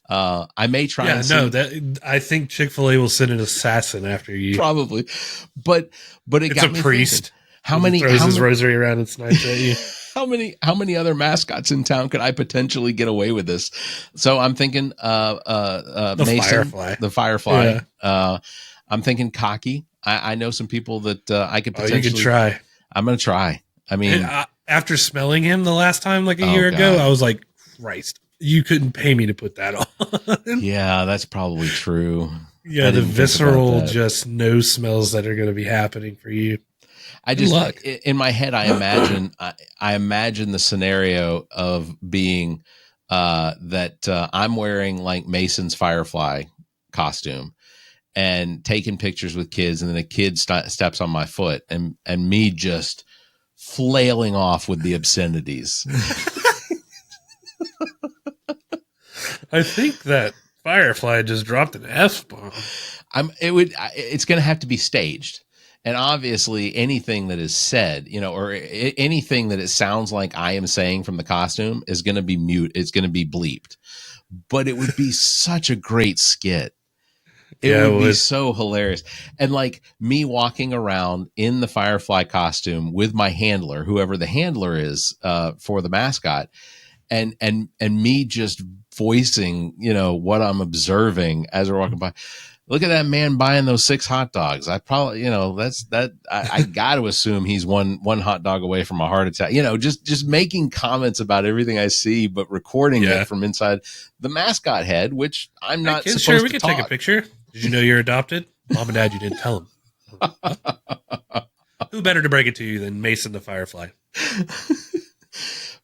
Speaker 4: I may try.
Speaker 1: Yeah, I think Chick-fil-A will send an assassin after you.
Speaker 4: Probably, but it got me
Speaker 1: priest.
Speaker 4: Thinking,
Speaker 1: throws his rosary around and snipes at you.
Speaker 4: How many other mascots in town could I potentially get away with this? So I'm thinking,
Speaker 1: the
Speaker 4: Mason,
Speaker 1: Firefly.
Speaker 4: the Firefly.
Speaker 1: Yeah.
Speaker 4: I'm thinking Cocky. I know some people that I could potentially.
Speaker 1: You could try.
Speaker 4: I'm going to try. I mean,
Speaker 1: after smelling him the last time, like a year ago, I was like, Christ, you couldn't pay me to put that on.
Speaker 4: Yeah, that's probably true.
Speaker 1: Yeah, the visceral, just no smells that are going to be happening for you.
Speaker 4: In my head, I imagine the scenario of being that I'm wearing like Mason's Firefly costume and taking pictures with kids, and then a kid steps on my foot, and me just flailing off with the obscenities.
Speaker 1: I think that Firefly just dropped an F-bomb.
Speaker 4: It's going to have to be staged. And obviously anything that is said, or anything that it sounds like I am saying from the costume is going to be mute. It's going to be bleeped, but it would be such a great skit. It would be so hilarious. And like me walking around in the Firefly costume with my handler, whoever the handler is, for the mascot, and me just voicing, what I'm observing as we're walking by. Look at that man buying those 6 hot dogs. I probably, I got to assume he's one hot dog away from a heart attack. Just making comments about everything I see, but recording it from inside the mascot head, which I'm not supposed to talk.
Speaker 1: Take a picture. Did you know you're adopted? Mom and Dad, you didn't tell them. Who better to break it to you than Mason the Firefly?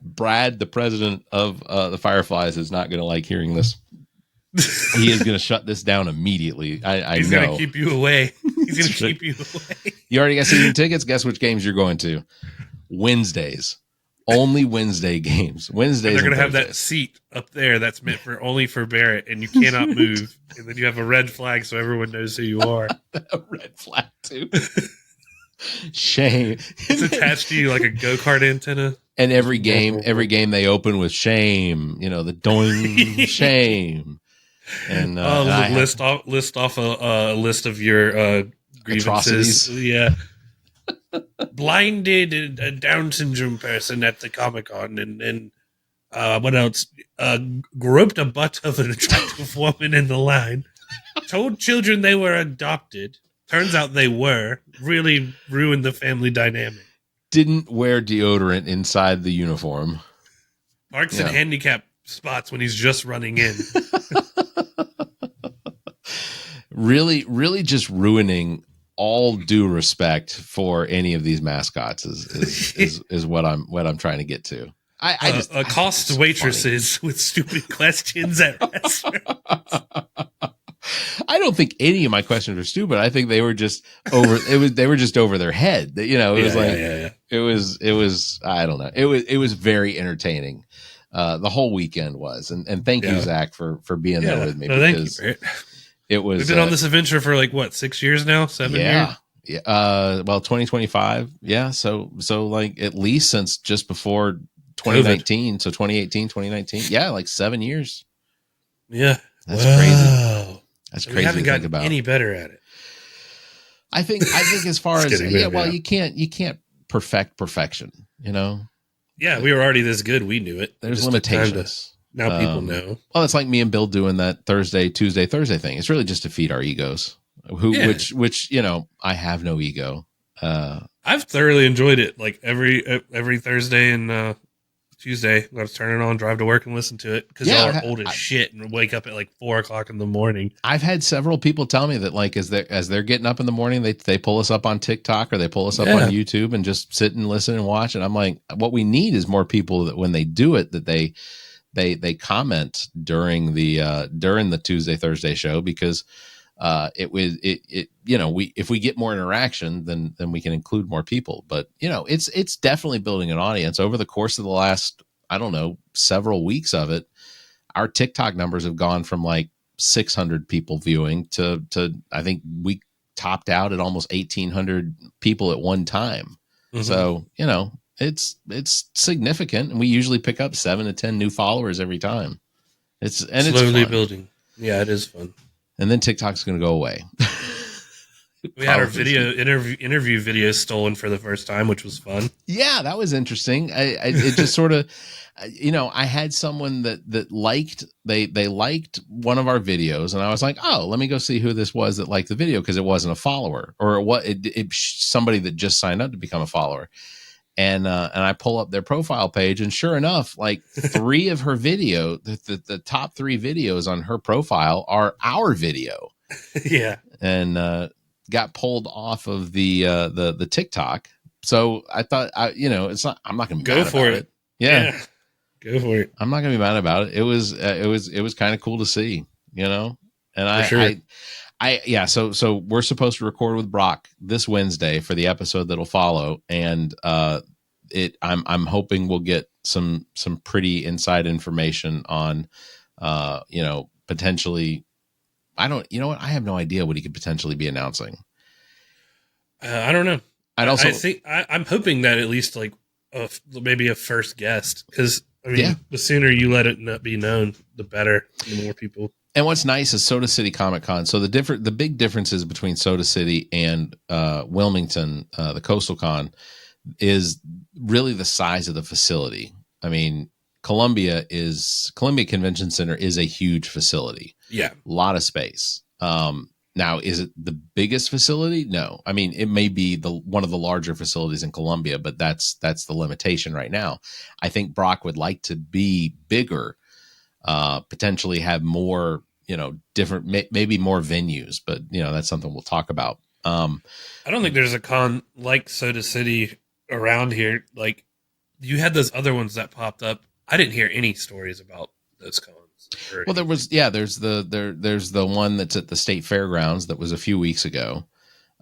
Speaker 4: Brad, the president of the Fireflies, is not going to like hearing this. He is going to shut this down immediately. I
Speaker 1: He's
Speaker 4: know.
Speaker 1: going to keep you away. He's going to keep you away.
Speaker 4: You already got season tickets? Guess which games you're going to? Wednesdays. Only Wednesday games. Wednesdays.
Speaker 1: And they're going to have
Speaker 4: Thursdays.
Speaker 1: that seat up there that's meant for only for Barrett, and you cannot move. And then you have a red flag so everyone knows who you are.
Speaker 4: A red flag, too. Shame.
Speaker 1: It's attached to you like a go-kart antenna.
Speaker 4: And every game they open with shame. You know, the doing shame. And,
Speaker 1: list off a list of your grievances.
Speaker 4: Atrocities.
Speaker 1: Yeah. Blinded a Down syndrome person at the Comic-Con, and what else? Groped a butt of an attractive woman in the line. Told children they were adopted. Turns out they were. Really ruined the family dynamic.
Speaker 4: Didn't wear deodorant inside the uniform.
Speaker 1: Parks in handicap spots when he's just running in.
Speaker 4: Really just ruining all due respect for any of these mascots is what I'm trying to get to. I just
Speaker 1: accost waitresses with stupid questions at restaurants.
Speaker 4: I don't think any of my questions were stupid. I think they were just over. They were just over their head. You know, it was. I don't know. It was very entertaining. The whole weekend was, and thank you, Zach, for being there with me.
Speaker 1: No, thank you, Barrett.
Speaker 4: It was.
Speaker 1: We've been on this adventure for like what, 6 years now? 7 years?
Speaker 4: Yeah. Well, 2025. Yeah. So like at least since just before 2019. So 2018, 2019. Yeah, like 7 years.
Speaker 1: Yeah.
Speaker 4: That's crazy. That's crazy.
Speaker 1: We haven't
Speaker 4: to think
Speaker 1: gotten
Speaker 4: about.
Speaker 1: any better at it.
Speaker 4: I think as far as
Speaker 1: kidding,
Speaker 4: you can't perfect perfection. You know.
Speaker 1: Yeah, we were already this good. We knew it.
Speaker 4: There's limitations.
Speaker 1: Now people know.
Speaker 4: Well, it's like me and Bill doing that Thursday thing. It's really just to feed our egos. Which you know, I have no ego.
Speaker 1: I've thoroughly enjoyed it. Like every Thursday and Tuesday, I was turn it on, drive to work, and listen to it because y'all are old as shit and wake up at like 4:00 in the morning.
Speaker 4: I've had several people tell me that like as they're getting up in the morning, they pull us up on TikTok or they pull us up on YouTube and just sit and listen and watch. And I'm like, what we need is more people that when they do it, that they comment during the Tuesday Thursday show because if we get more interaction, then we can include more people. But you know, it's definitely building an audience over the course of the last, I don't know, several weeks of it. Our TikTok numbers have gone from like 600 people viewing to I think we topped out at almost 1,800 people at one time. Mm-hmm. So, you know, it's significant, and we usually pick up 7 to 10 new followers every time. It's
Speaker 1: slowly building. Yeah, it is fun.
Speaker 4: And then TikTok's going to go away.
Speaker 1: We had our interview video stolen for the first time, which was fun.
Speaker 4: Yeah, that was interesting. It just sort of, you know, I had someone that liked, they liked one of our videos, and I was like, oh, let me go see who this was that liked the video, because it wasn't a follower, or somebody that just signed up to become a follower. And I pull up their profile page, and sure enough, like 3 of her video, the top 3 videos on her profile are our video.
Speaker 1: Yeah.
Speaker 4: And got pulled off of the TikTok. So I thought, it's not. I'm not going to be
Speaker 1: go
Speaker 4: mad
Speaker 1: for
Speaker 4: about
Speaker 1: it.
Speaker 4: Yeah,
Speaker 1: go for it.
Speaker 4: I'm not going to be mad about it. It was kind of cool to see, you know. And So we're supposed to record with Brock this Wednesday for the episode that'll follow, and I'm hoping we'll get some pretty inside information on, potentially. I have no idea what he could potentially be announcing.
Speaker 1: I don't know. I think I'm hoping that at least like maybe a first guest, because the sooner you let it be known, the better. The more people.
Speaker 4: And what's nice is Soda City Comic Con. So the big differences between Soda City and Wilmington, the Coastal Con, is really the size of the facility. I mean, Columbia Convention Center is a huge facility.
Speaker 1: Yeah,
Speaker 4: a lot of space. Now, is it the biggest facility? No. I mean, it may be one of the larger facilities in Columbia, but that's the limitation right now. I think Brock would like to be bigger. Potentially have more, different, maybe more venues, but that's something we'll talk about.
Speaker 1: I don't think there's a con like Soda City around here. Like, you had those other ones that popped up. I didn't hear any stories about those cons.
Speaker 4: Well, there's the one that's at the state fairgrounds that was a few weeks ago.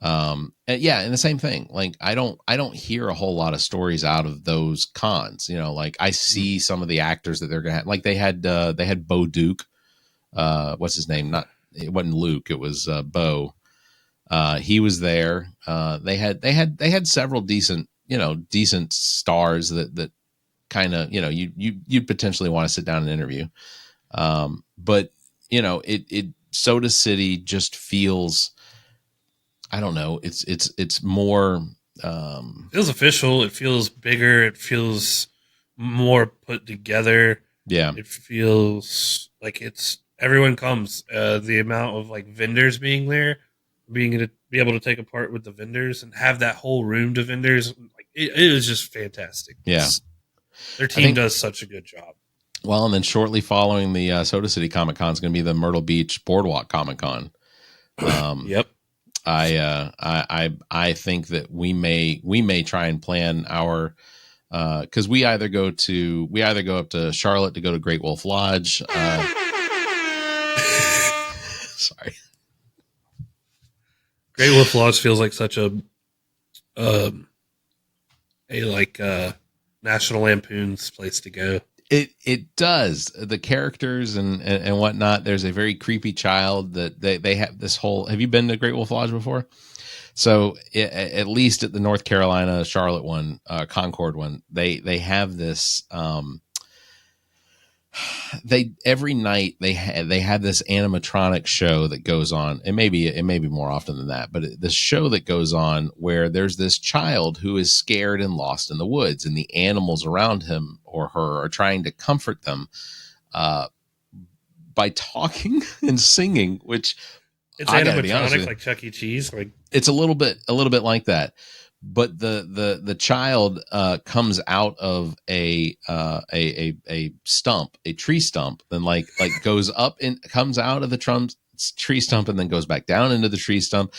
Speaker 4: And the same thing. Like, I don't hear a whole lot of stories out of those cons. Like, I see some of the actors that they're gonna have. Like, they had Bo Duke. What's his name? It wasn't Luke. It was Bo. He was there. They had several decent stars that kind of, you'd potentially want to sit down and interview. But Soda City just feels, I don't know. It's more,
Speaker 1: feels official. It feels bigger. It feels more put together.
Speaker 4: Yeah.
Speaker 1: It feels like everyone comes. The amount of like vendors being there, being able to take a part with the vendors and have that whole room to vendors. Like, it is just fantastic.
Speaker 4: Yeah.
Speaker 1: Their team does such a good job.
Speaker 4: Well, and then shortly following the Soda City Comic Con is going to be the Myrtle Beach Boardwalk Comic Con.
Speaker 1: Yep.
Speaker 4: I think that we may try and plan our, because we either go up to Charlotte to go to Great Wolf Lodge. Sorry.
Speaker 1: Great Wolf Lodge feels like such a National Lampoon's place to go.
Speaker 4: It does. The characters and whatnot. There's a very creepy child that they have this whole. Have you been to Great Wolf Lodge before? So at least at the North Carolina Charlotte one, Concord one, they have this. Every night they have this animatronic show that goes on. It may be more often than that, but this show that goes on where there's this child who is scared and lost in the woods, and the animals around him or her are trying to comfort them by talking and singing, which
Speaker 1: it's animatronic like Chuck E. Cheese. Like,
Speaker 4: it's a little bit like that. But the child comes out of a stump, a tree stump, then like goes up and comes out of the tree stump and then goes back down into the tree stump,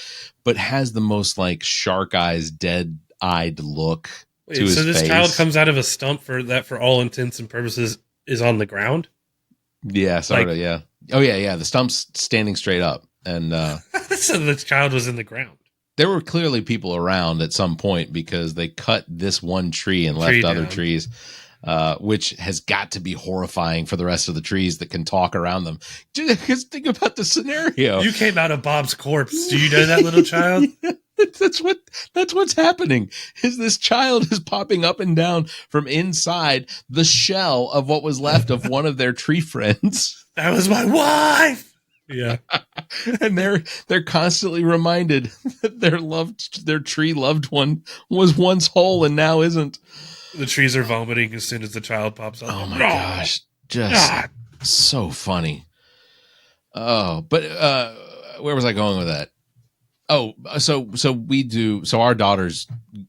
Speaker 4: but has the most like shark eyes, dead-eyed look to his face. So this
Speaker 1: child comes out of a stump for all intents and purposes is on the ground?
Speaker 4: Yeah, sort of, yeah. Oh yeah. The stump's standing straight up, and
Speaker 1: so the child was in the ground.
Speaker 4: There were clearly people around at some point because they cut this one tree and left other trees, which has got to be horrifying for the rest of the trees that can talk around them. Just think about the scenario.
Speaker 1: You came out of Bob's corpse. Do you know that little child?
Speaker 4: That's what's happening. Is this child is popping up and down from inside the shell of what was left of one of their tree friends.
Speaker 1: That was my wife. Yeah.
Speaker 4: And they're constantly reminded that their tree loved one was once whole and now isn't.
Speaker 1: The trees are vomiting as soon as the child pops up.
Speaker 4: Oh my gosh. Just so funny. Oh, but where was I going with that? Oh, so our daughters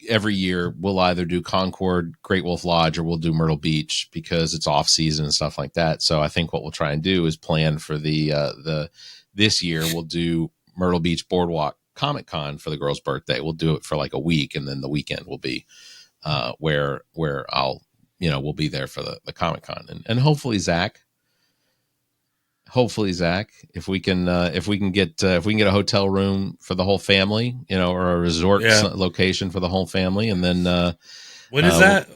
Speaker 4: every year will either do Concord, Great Wolf Lodge, or we'll do Myrtle Beach because it's off season and stuff like that. So I think what we'll try and do is plan for this year we'll do Myrtle Beach Boardwalk Comic Con for the girl's birthday. We'll do it for like a week, and then the weekend will be where I'll we'll be there for the Comic Con, and hopefully Zach, if we can get a hotel room for the whole family, or a resort location for the whole family, and then
Speaker 1: when is that?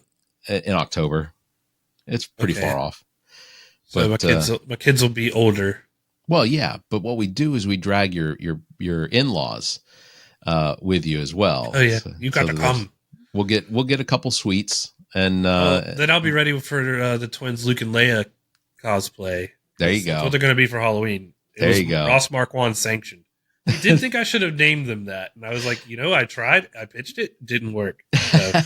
Speaker 4: In October. It's pretty far off.
Speaker 1: So my kids will be older.
Speaker 4: Well, yeah, but what we do is we drag your in-laws with you as well.
Speaker 1: Oh yeah, you got to come.
Speaker 4: We'll get a couple suites, and
Speaker 1: then I'll be ready for the twins Luke and Leia cosplay.
Speaker 4: There you go.
Speaker 1: That's what they're going to be for Halloween.
Speaker 4: There you go.
Speaker 1: Ross Marquand sanctioned. He did think I should have named them that, and I was like, I tried. I pitched it, didn't work. So.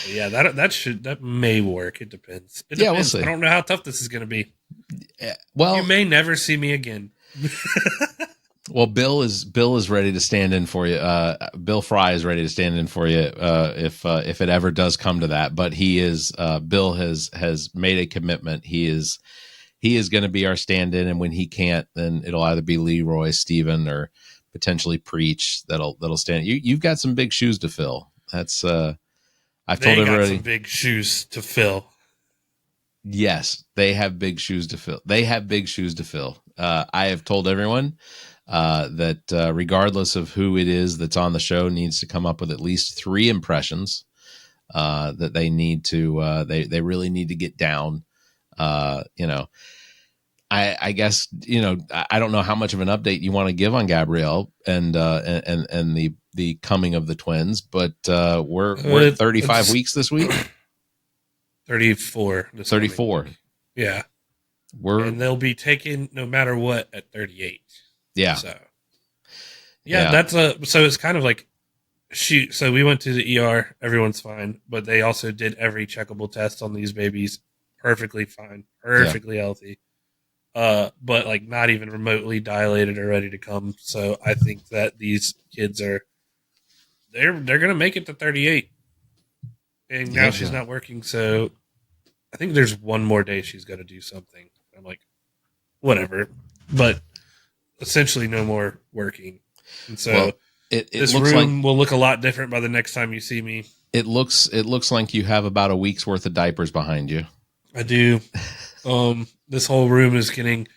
Speaker 1: Yeah, that may work. It depends. It depends.
Speaker 4: Yeah, we'll see.
Speaker 1: I don't know how tough this is going to be.
Speaker 4: Well,
Speaker 1: you may never see me again.
Speaker 4: Well, Bill is ready to stand in for you. Bill Fry is ready to stand in for you if it ever does come to that. But he is Bill has made a commitment. He he is going to be our stand-in, and when he can't, then it'll either be Leroy, Steven, or potentially Preach that'll stand. You've got some big shoes to fill. That's I've told everybody.
Speaker 1: They got some big shoes to fill.
Speaker 4: Yes, they have big shoes to fill. They have big shoes to fill. I have told everyone that regardless of who it is that's on the show, needs to come up with at least 3 impressions that they need to. They really need to get down. I guess I don't know how much of an update you want to give on Gabrielle and the coming of the twins, but we're at 35 weeks this week.
Speaker 1: 34.
Speaker 4: 34.
Speaker 1: Yeah. And they'll be taken no matter what at 38.
Speaker 4: Yeah.
Speaker 1: So that's so it's kind of like so we went to the ER, everyone's fine, but they also did every checkable test on these babies, perfectly fine, perfectly healthy. But like not even remotely dilated or ready to come. So I think that these kids they're gonna make it to 38. And now she's not working, so I think there's one more day she's got to do something. I'm like, whatever. But essentially no more working. And so this room will look a lot different by the next time you see me.
Speaker 4: It looks like you have about a week's worth of diapers behind you.
Speaker 1: I do. This whole room is getting.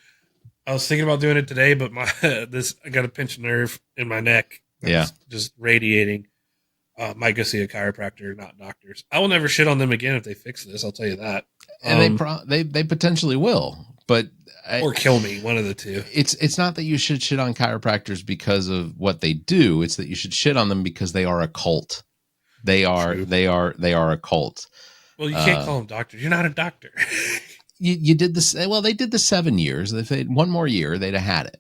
Speaker 1: I was thinking about doing it today, but I got a pinched nerve in my neck.
Speaker 4: Yeah,
Speaker 1: just radiating. Might go see a chiropractor, not doctors. I will never shit on them again if they fix this. I'll tell you that.
Speaker 4: And they potentially will, but
Speaker 1: or kill me. One of the two.
Speaker 4: It's not that you should shit on chiropractors because of what they do. It's that you should shit on them because they are a cult. They are a cult.
Speaker 1: Well, you can't call them doctors. You're not a doctor.
Speaker 4: you did this. Well, they did the 7 years. If they had one more year, they'd have had it.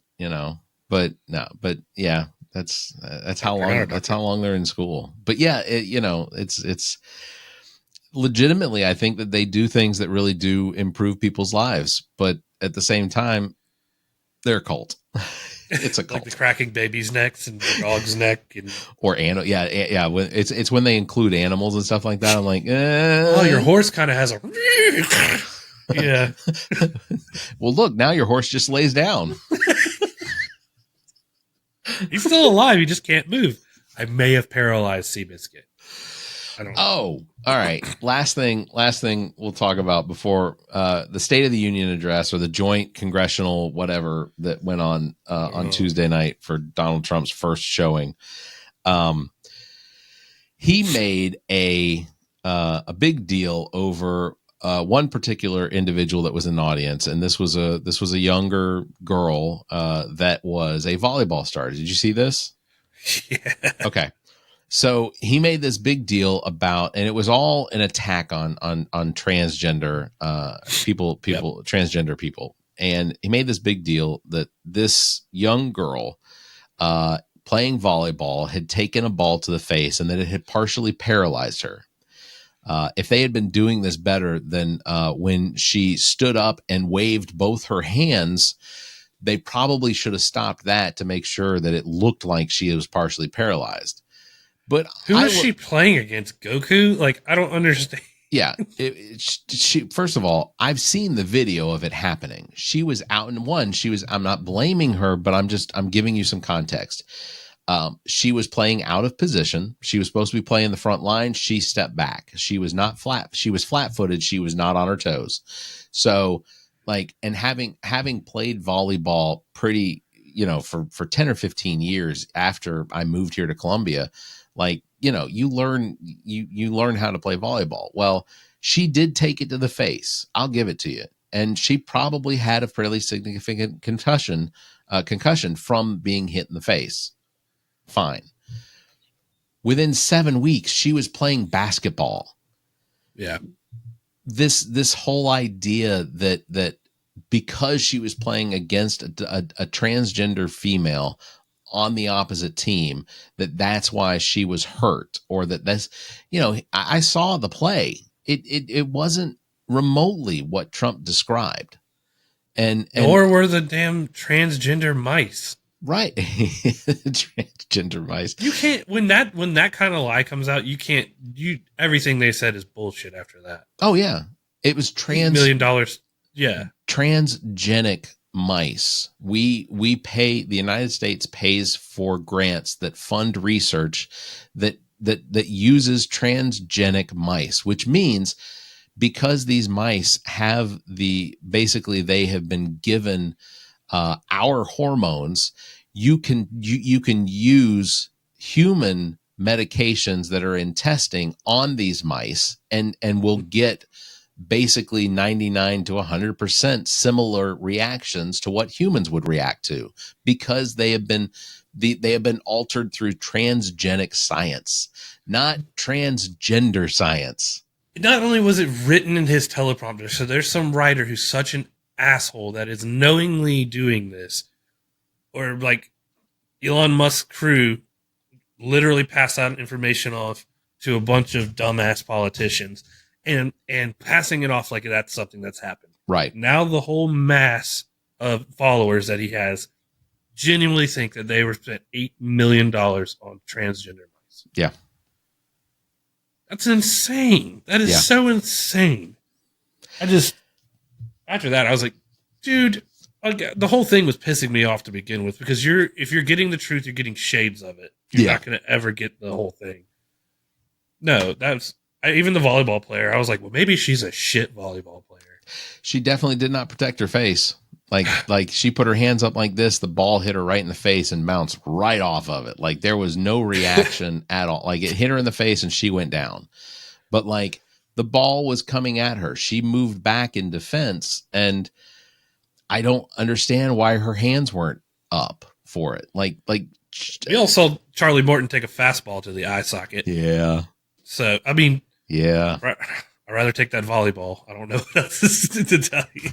Speaker 4: But no. But yeah. That's how long. That's how long they're in school. But yeah, it's legitimately. I think that they do things that really do improve people's lives. But at the same time, they're a cult. It's a cult.
Speaker 1: Like the cracking baby's necks and the dog's neck
Speaker 4: or animal. Yeah. It's when they include animals and stuff like that. I'm like,
Speaker 1: oh, your horse kind of has a. Yeah.
Speaker 4: Well, look, now your horse just lays down.
Speaker 1: He's still alive. He just can't move. I may have paralyzed Seabiscuit. I don't know.
Speaker 4: Oh, all right. Last thing we'll talk about before the State of the Union address or the joint congressional whatever that went on Tuesday night for Donald Trump's first showing. He made a big deal over one particular individual that was in the audience, and this was a younger girl that was a volleyball star. Did you see this?
Speaker 1: Yeah.
Speaker 4: Okay. So he made this big deal about, and it was all an attack on transgender people,
Speaker 1: Yep.
Speaker 4: transgender people. And he made this big deal that this young girl playing volleyball had taken a ball to the face and that it had partially paralyzed her. If they had been doing this better than when she stood up and waved both her hands, they probably should have stopped that to make sure that it looked like she was partially paralyzed. But
Speaker 1: who is she playing against? Goku? Like, I don't understand.
Speaker 4: Yeah. She, first of all, I've seen the video of it happening. She was out in one. I'm not blaming her, but I'm giving you some context. She was playing out of position. She was supposed to be playing the front line. She stepped back. She was not flat. She was flat-footed. She was not on her toes. So and having played volleyball pretty, for 10 or 15 years after I moved here to Columbia, you learn how to play volleyball. Well, she did take it to the face. I'll give it to you. And she probably had a fairly significant concussion from being hit in the face. Fine. Within 7 weeks, she was playing basketball.
Speaker 1: Yeah.
Speaker 4: This whole idea that because she was playing against a transgender female on the opposite team, that's why she was hurt, or that's, I saw the play. It wasn't remotely what Trump described. And
Speaker 1: nor were the damn transgender mice.
Speaker 4: Right. Transgender mice.
Speaker 1: You can't, when that kind of lie comes out, everything they said is bullshit after that.
Speaker 4: Oh yeah. It was
Speaker 1: $8 million. Yeah.
Speaker 4: Transgenic mice. We pay, the United States pays for grants that fund research that uses transgenic mice, which means because these mice have basically they have been given our hormones, you can use human medications that are in testing on these mice and will get basically 99 to 100% similar reactions to what humans would react to, because they have been altered through transgenic science, not transgender science.
Speaker 1: Not only was it written in his teleprompter, so there's some writer who's such an asshole that is knowingly doing this, or like Elon Musk's crew literally pass out information off to a bunch of dumbass politicians and passing it off like that's something that's happened.
Speaker 4: Right.
Speaker 1: Now the whole mass of followers that he has genuinely think that they were spent $8 million on transgender mice.
Speaker 4: Yeah.
Speaker 1: That's insane. That is so insane. After that, I was like, dude, the whole thing was pissing me off to begin with, because if you're getting the truth, you're getting shades of it. You're not going to ever get the whole thing. No, even the volleyball player, I was like, well, maybe she's a shit volleyball player.
Speaker 4: She definitely did not protect her face. Like she put her hands up like this, the ball hit her right in the face and bounced right off of it. Like there was no reaction at all. Like it hit her in the face and she went down. But like the ball was coming at her. She moved back in defense, and I don't understand why her hands weren't up for it. Like
Speaker 1: we all saw Charlie Morton take a fastball to the eye socket.
Speaker 4: Yeah.
Speaker 1: So, I mean,
Speaker 4: yeah,
Speaker 1: I'd rather take that volleyball. I don't know what else to tell you.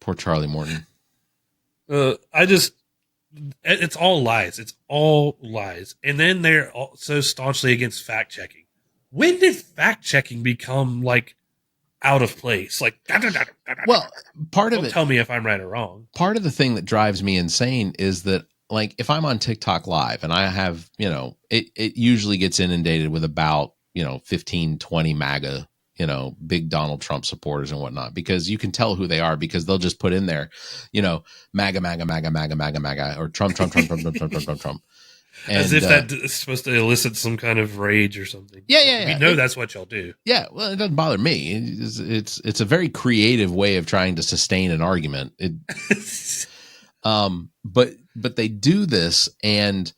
Speaker 4: Poor Charlie Morton.
Speaker 1: It's all lies. It's all lies. And then they're so staunchly against fact checking. When did fact checking become like out of place? Like,
Speaker 4: well, part of it.
Speaker 1: Tell me if I'm right or wrong.
Speaker 4: Part of the thing that drives me insane is that, like, if I'm on TikTok Live and I have, it usually gets inundated with about, 15, 20 MAGA, big Donald Trump supporters and whatnot, because you can tell who they are because they'll just put in there, MAGA, MAGA, MAGA, MAGA, MAGA, MAGA, or Trump, Trump, Trump, Trump, Trump, Trump, Trump, Trump, Trump. And,
Speaker 1: as if that is supposed to elicit some kind of rage or something.
Speaker 4: Yeah.
Speaker 1: We know that's what y'all do.
Speaker 4: Yeah, well, it doesn't bother me. It's a very creative way of trying to sustain an argument. But they do this, and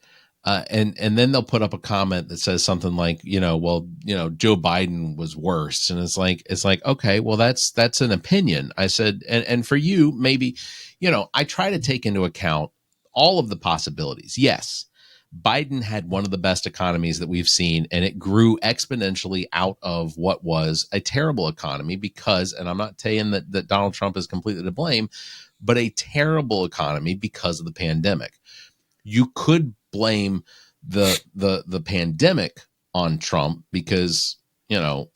Speaker 4: then they'll put up a comment that says something like, Joe Biden was worse, and it's like, okay, well, that's an opinion. I said, and for you, maybe, I try to take into account all of the possibilities. Yes, Biden had one of the best economies that we've seen, and it grew exponentially out of what was a terrible economy because, and I'm not saying that Donald Trump is completely to blame, but a terrible economy because of the pandemic. You could blame the pandemic on Trump because,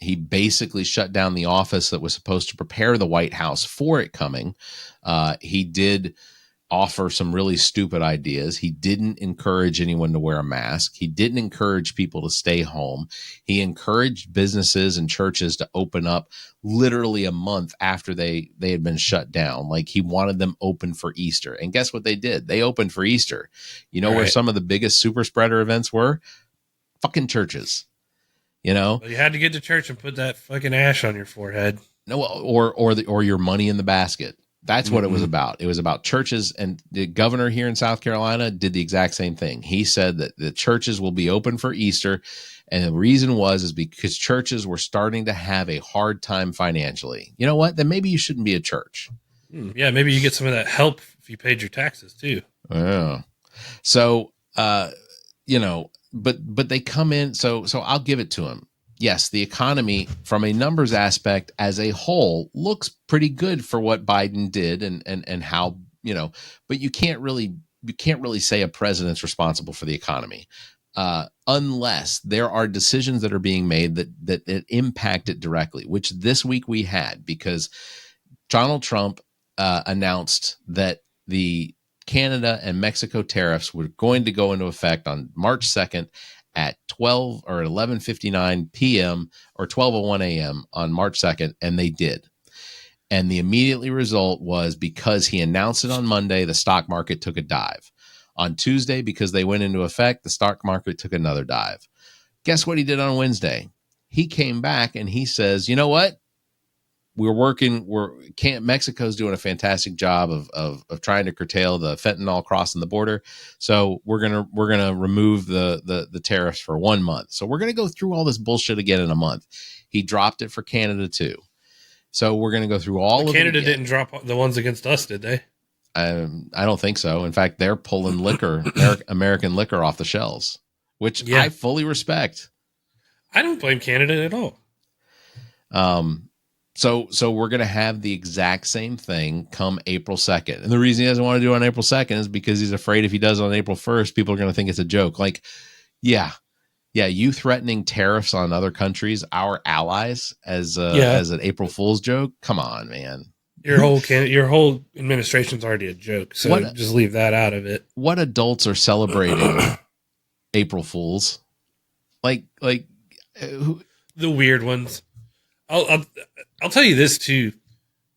Speaker 4: he basically shut down the office that was supposed to prepare the White House for it coming. He did offer some really stupid ideas. He didn't encourage anyone to wear a mask. He didn't encourage people to stay home. He encouraged businesses and churches to open up literally a month after they had been shut down. Like he wanted them open for Easter. And guess what they did? They opened for Easter. Where some of the biggest super spreader events were? Fucking churches. Well,
Speaker 1: you had to get to church and put that fucking ash on your forehead.
Speaker 4: No, or your money in the basket. That's what it was about. It was about churches, and the governor here in South Carolina did the exact same thing. He said that the churches will be open for Easter, and the reason is because churches were starting to have a hard time financially. You know what? Then maybe you shouldn't be a church.
Speaker 1: Yeah, maybe you get some of that help if you paid your taxes too.
Speaker 4: Yeah. So, but they come in. So I'll give it to them. Yes, the economy from a numbers aspect as a whole looks pretty good for what Biden did and how, but you can't really say a president's responsible for the economy unless there are decisions that are being made that impact it directly, which this week we had, because Donald Trump announced that the Canada and Mexico tariffs were going to go into effect on March 2nd at 12 or 11:59 p.m. or 12:01 a.m. on March 2nd, and they did. And the immediately result was because he announced it on Monday, the stock market took a dive. On Tuesday, because they went into effect, the stock market took another dive. Guess what he did on Wednesday? He came back and he says, you know what? Mexico's doing a fantastic job of trying to curtail the fentanyl crossing the border. So we're gonna remove the tariffs for 1 month. So we're gonna go through all this bullshit again in a month. He dropped it for Canada too. So we're gonna go through all of
Speaker 1: Canada
Speaker 4: it again.
Speaker 1: didn't drop the ones against us, did they?
Speaker 4: I don't think so. In fact, they're pulling American liquor off the shelves, which I fully respect.
Speaker 1: I don't blame Canada at all.
Speaker 4: So we're going to have the exact same thing come April 2nd. And the reason he doesn't want to do it on April 2nd is because he's afraid if he does it on April 1st, people are going to think it's a joke. Like, yeah, you threatening tariffs on other countries, our allies, as an April Fool's joke. Come on, man.
Speaker 1: Your whole administration's already a joke, so just leave that out of it.
Speaker 4: What adults are celebrating April Fools? Like
Speaker 1: the weird ones. I'll tell you this too.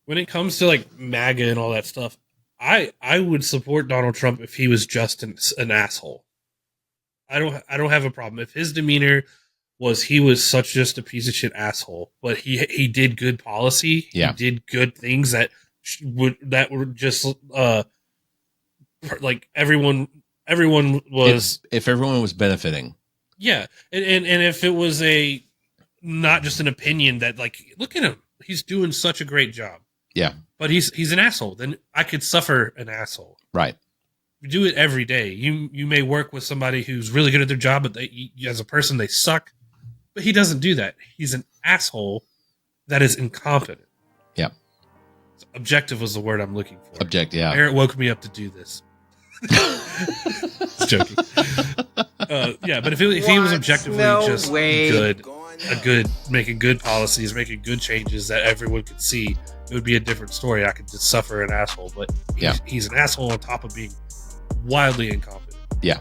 Speaker 1: When it comes to like MAGA and all that stuff, I would support Donald Trump if he was just an asshole. I don't have a problem if his demeanor was he was such just a piece of shit asshole, but he did good policy.
Speaker 4: Yeah.
Speaker 1: He did good things that were just like everyone was.
Speaker 4: If everyone was benefiting.
Speaker 1: Yeah, and if it was not just an opinion that like, look at him, he's doing such a great job.
Speaker 4: Yeah, but
Speaker 1: he's an asshole. Then I could suffer an asshole.
Speaker 4: Right.
Speaker 1: You do it every day. You may work with somebody who's really good at their job, but as a person they suck. But he doesn't do that. He's an asshole that is incompetent.
Speaker 4: Yeah.
Speaker 1: Objective was the word I'm looking for.
Speaker 4: Yeah.
Speaker 1: Barrett woke me up to do this. Just joking. Yeah, but if he was objectively making good policies, making good changes that everyone could see, it would be a different story. I could just suffer an asshole, but he's an asshole on top of being wildly incompetent.
Speaker 4: Yeah.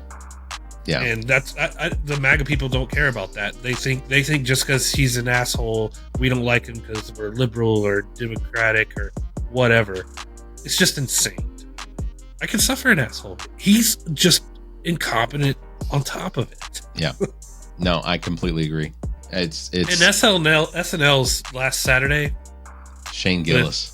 Speaker 4: Yeah.
Speaker 1: And that's the MAGA people don't care about that. They think just because he's an asshole, we don't like him because we're liberal or democratic or whatever. It's just insane. I can suffer an asshole. He's just incompetent on top of it.
Speaker 4: Yeah. No, I completely agree. It's
Speaker 1: and SNL's last Saturday.
Speaker 4: Shane Gillis,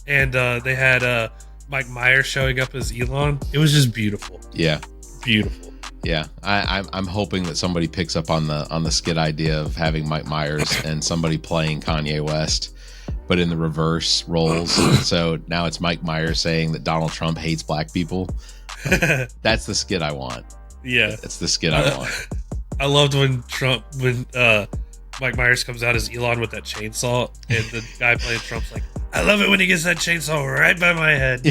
Speaker 1: and they had Mike Myers showing up as Elon. It was just beautiful.
Speaker 4: Yeah.
Speaker 1: Beautiful.
Speaker 4: Yeah, I'm hoping that somebody picks up on the skit idea of having Mike Myers and somebody playing Kanye West, but in the reverse roles. So now it's Mike Myers saying that Donald Trump hates black people. That's the skit I want.
Speaker 1: Yeah,
Speaker 4: that's the skit I want.
Speaker 1: I loved when Mike Myers comes out as Elon with that chainsaw, and the guy playing Trump's like, "I love it when he gets that chainsaw right by my head."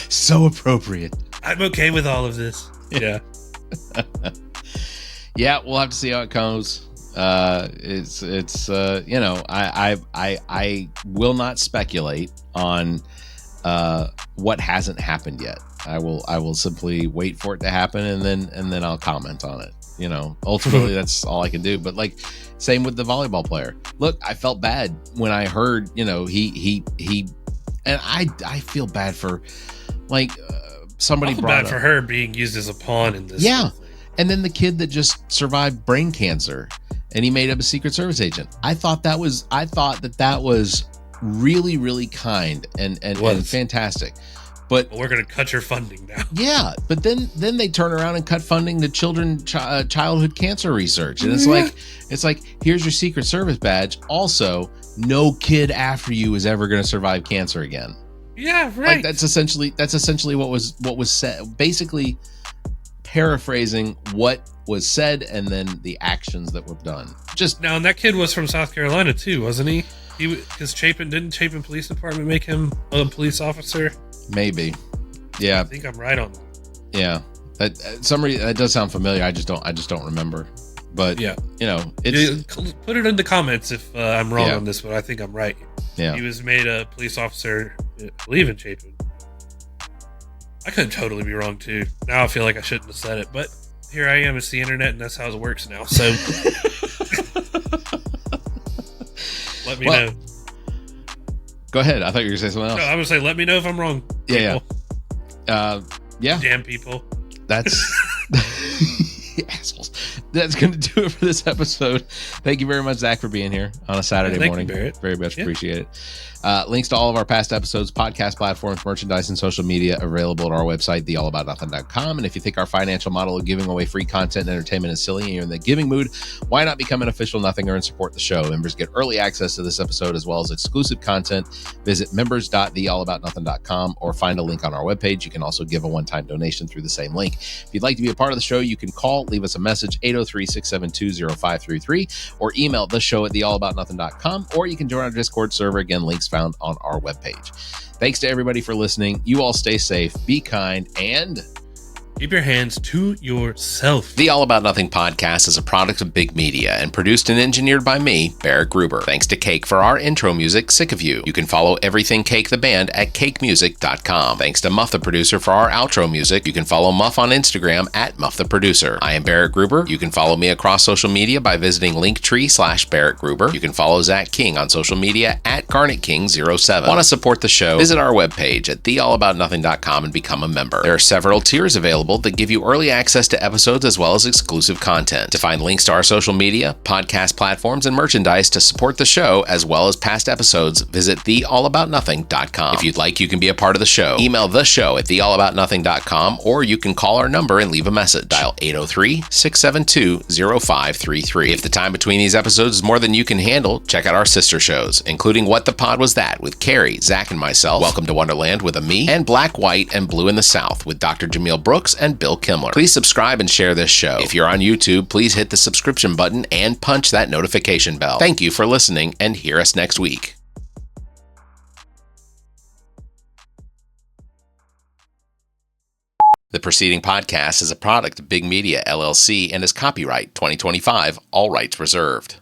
Speaker 4: So appropriate.
Speaker 1: I'm okay with all of this. Yeah.
Speaker 4: Yeah, we'll have to see how it goes. It's I will not speculate on what hasn't happened yet. I will simply wait for it to happen and then I'll comment on it. You know, ultimately that's all I can do. But like, same with the volleyball player. Look, I felt bad when I heard, he and I feel bad for like somebody brought
Speaker 1: bad for her being used as a pawn in this.
Speaker 4: Yeah. And then the kid that just survived brain cancer and he made up a Secret Service agent. I thought that was really, really kind and fantastic. But
Speaker 1: we're going to cut your funding now.
Speaker 4: Yeah, but then they turn around and cut funding to childhood cancer research, and it's like here's your Secret Service badge. Also, no kid after you is ever going to survive cancer again.
Speaker 1: Yeah, right.
Speaker 4: Like that's essentially what was said. Basically, paraphrasing what was said and then the actions that were done. Just
Speaker 1: now, and that kid was from South Carolina too, wasn't he? Because didn't Chapin Police Department make him a police officer?
Speaker 4: Maybe. Yeah.
Speaker 1: I think I'm right on that.
Speaker 4: Yeah. That does sound familiar. I just don't remember. But
Speaker 1: yeah,
Speaker 4: put
Speaker 1: it in the comments if I'm wrong on this, but I think I'm right.
Speaker 4: Yeah.
Speaker 1: He was made a police officer, I believe, in Chapin. I could totally be wrong too. Now I feel like I shouldn't have said it, but here I am. It's the internet, and that's how it works now. So Let me know.
Speaker 4: Go ahead. I thought you were going to say something else.
Speaker 1: No, I would say let me know if I'm wrong.
Speaker 4: Yeah. Yeah.
Speaker 1: Damn people.
Speaker 4: That's assholes. That's going to do it for this episode. Thank you very much, Zach, for being here on a Saturday morning.
Speaker 1: You, Barrett.
Speaker 4: Very much appreciate it. Links to all of our past episodes, podcast platforms, merchandise, and social media available at our website, theallaboutnothing.com. And if you think our financial model of giving away free content and entertainment is silly and you're in the giving mood, why not become an official Nothinger and support the show? Members get early access to this episode as well as exclusive content. Visit members.theallaboutnothing.com or find a link on our webpage. You can also give a one-time donation through the same link. If you'd like to be a part of the show, you can call, leave us a message, 803-672-0533, or email the show at theallaboutnothing.com, or you can join our Discord server. Again, links found on our webpage. Thanks to everybody for listening. You all stay safe, be kind, and
Speaker 1: keep your hands to yourself.
Speaker 6: The All About Nothing podcast is a product of Big Media and produced and engineered by me, Barrett Gruber. Thanks to Cake for our intro music, Sick of You. You can follow everything Cake the band at cakemusic.com. Thanks to Muff the producer for our outro music. You can follow Muff on Instagram at Muff the producer. I am Barrett Gruber. You can follow me across social media by visiting Linktree/Barrett Gruber. You can follow Zach King on social media at GarnetKing07. Want to support the show? Visit our webpage at theallaboutnothing.com and become a member. There are several tiers available that give you early access to episodes as well as exclusive content. To find links to our social media, podcast platforms, and merchandise to support the show, as well as past episodes, visit theallaboutnothing.com. If you'd like, you can be a part of the show. Email the show at theallaboutnothing.com, or you can call our number and leave a message. Dial 803-672-0533. If the time between these episodes is more than you can handle, check out our sister shows, including What the Pod Was That with Carrie, Zach, and myself, Welcome to Wonderland with a me, and Black, White, and Blue in the South with Dr. Jameel Brooks and Bill Kimmler. Please subscribe and share this show. If you're on YouTube, please hit the subscription button and punch that notification bell. Thank you for listening, and hear us next week. The preceding podcast is a product of Big Media, LLC, and is copyright 2025, all rights reserved.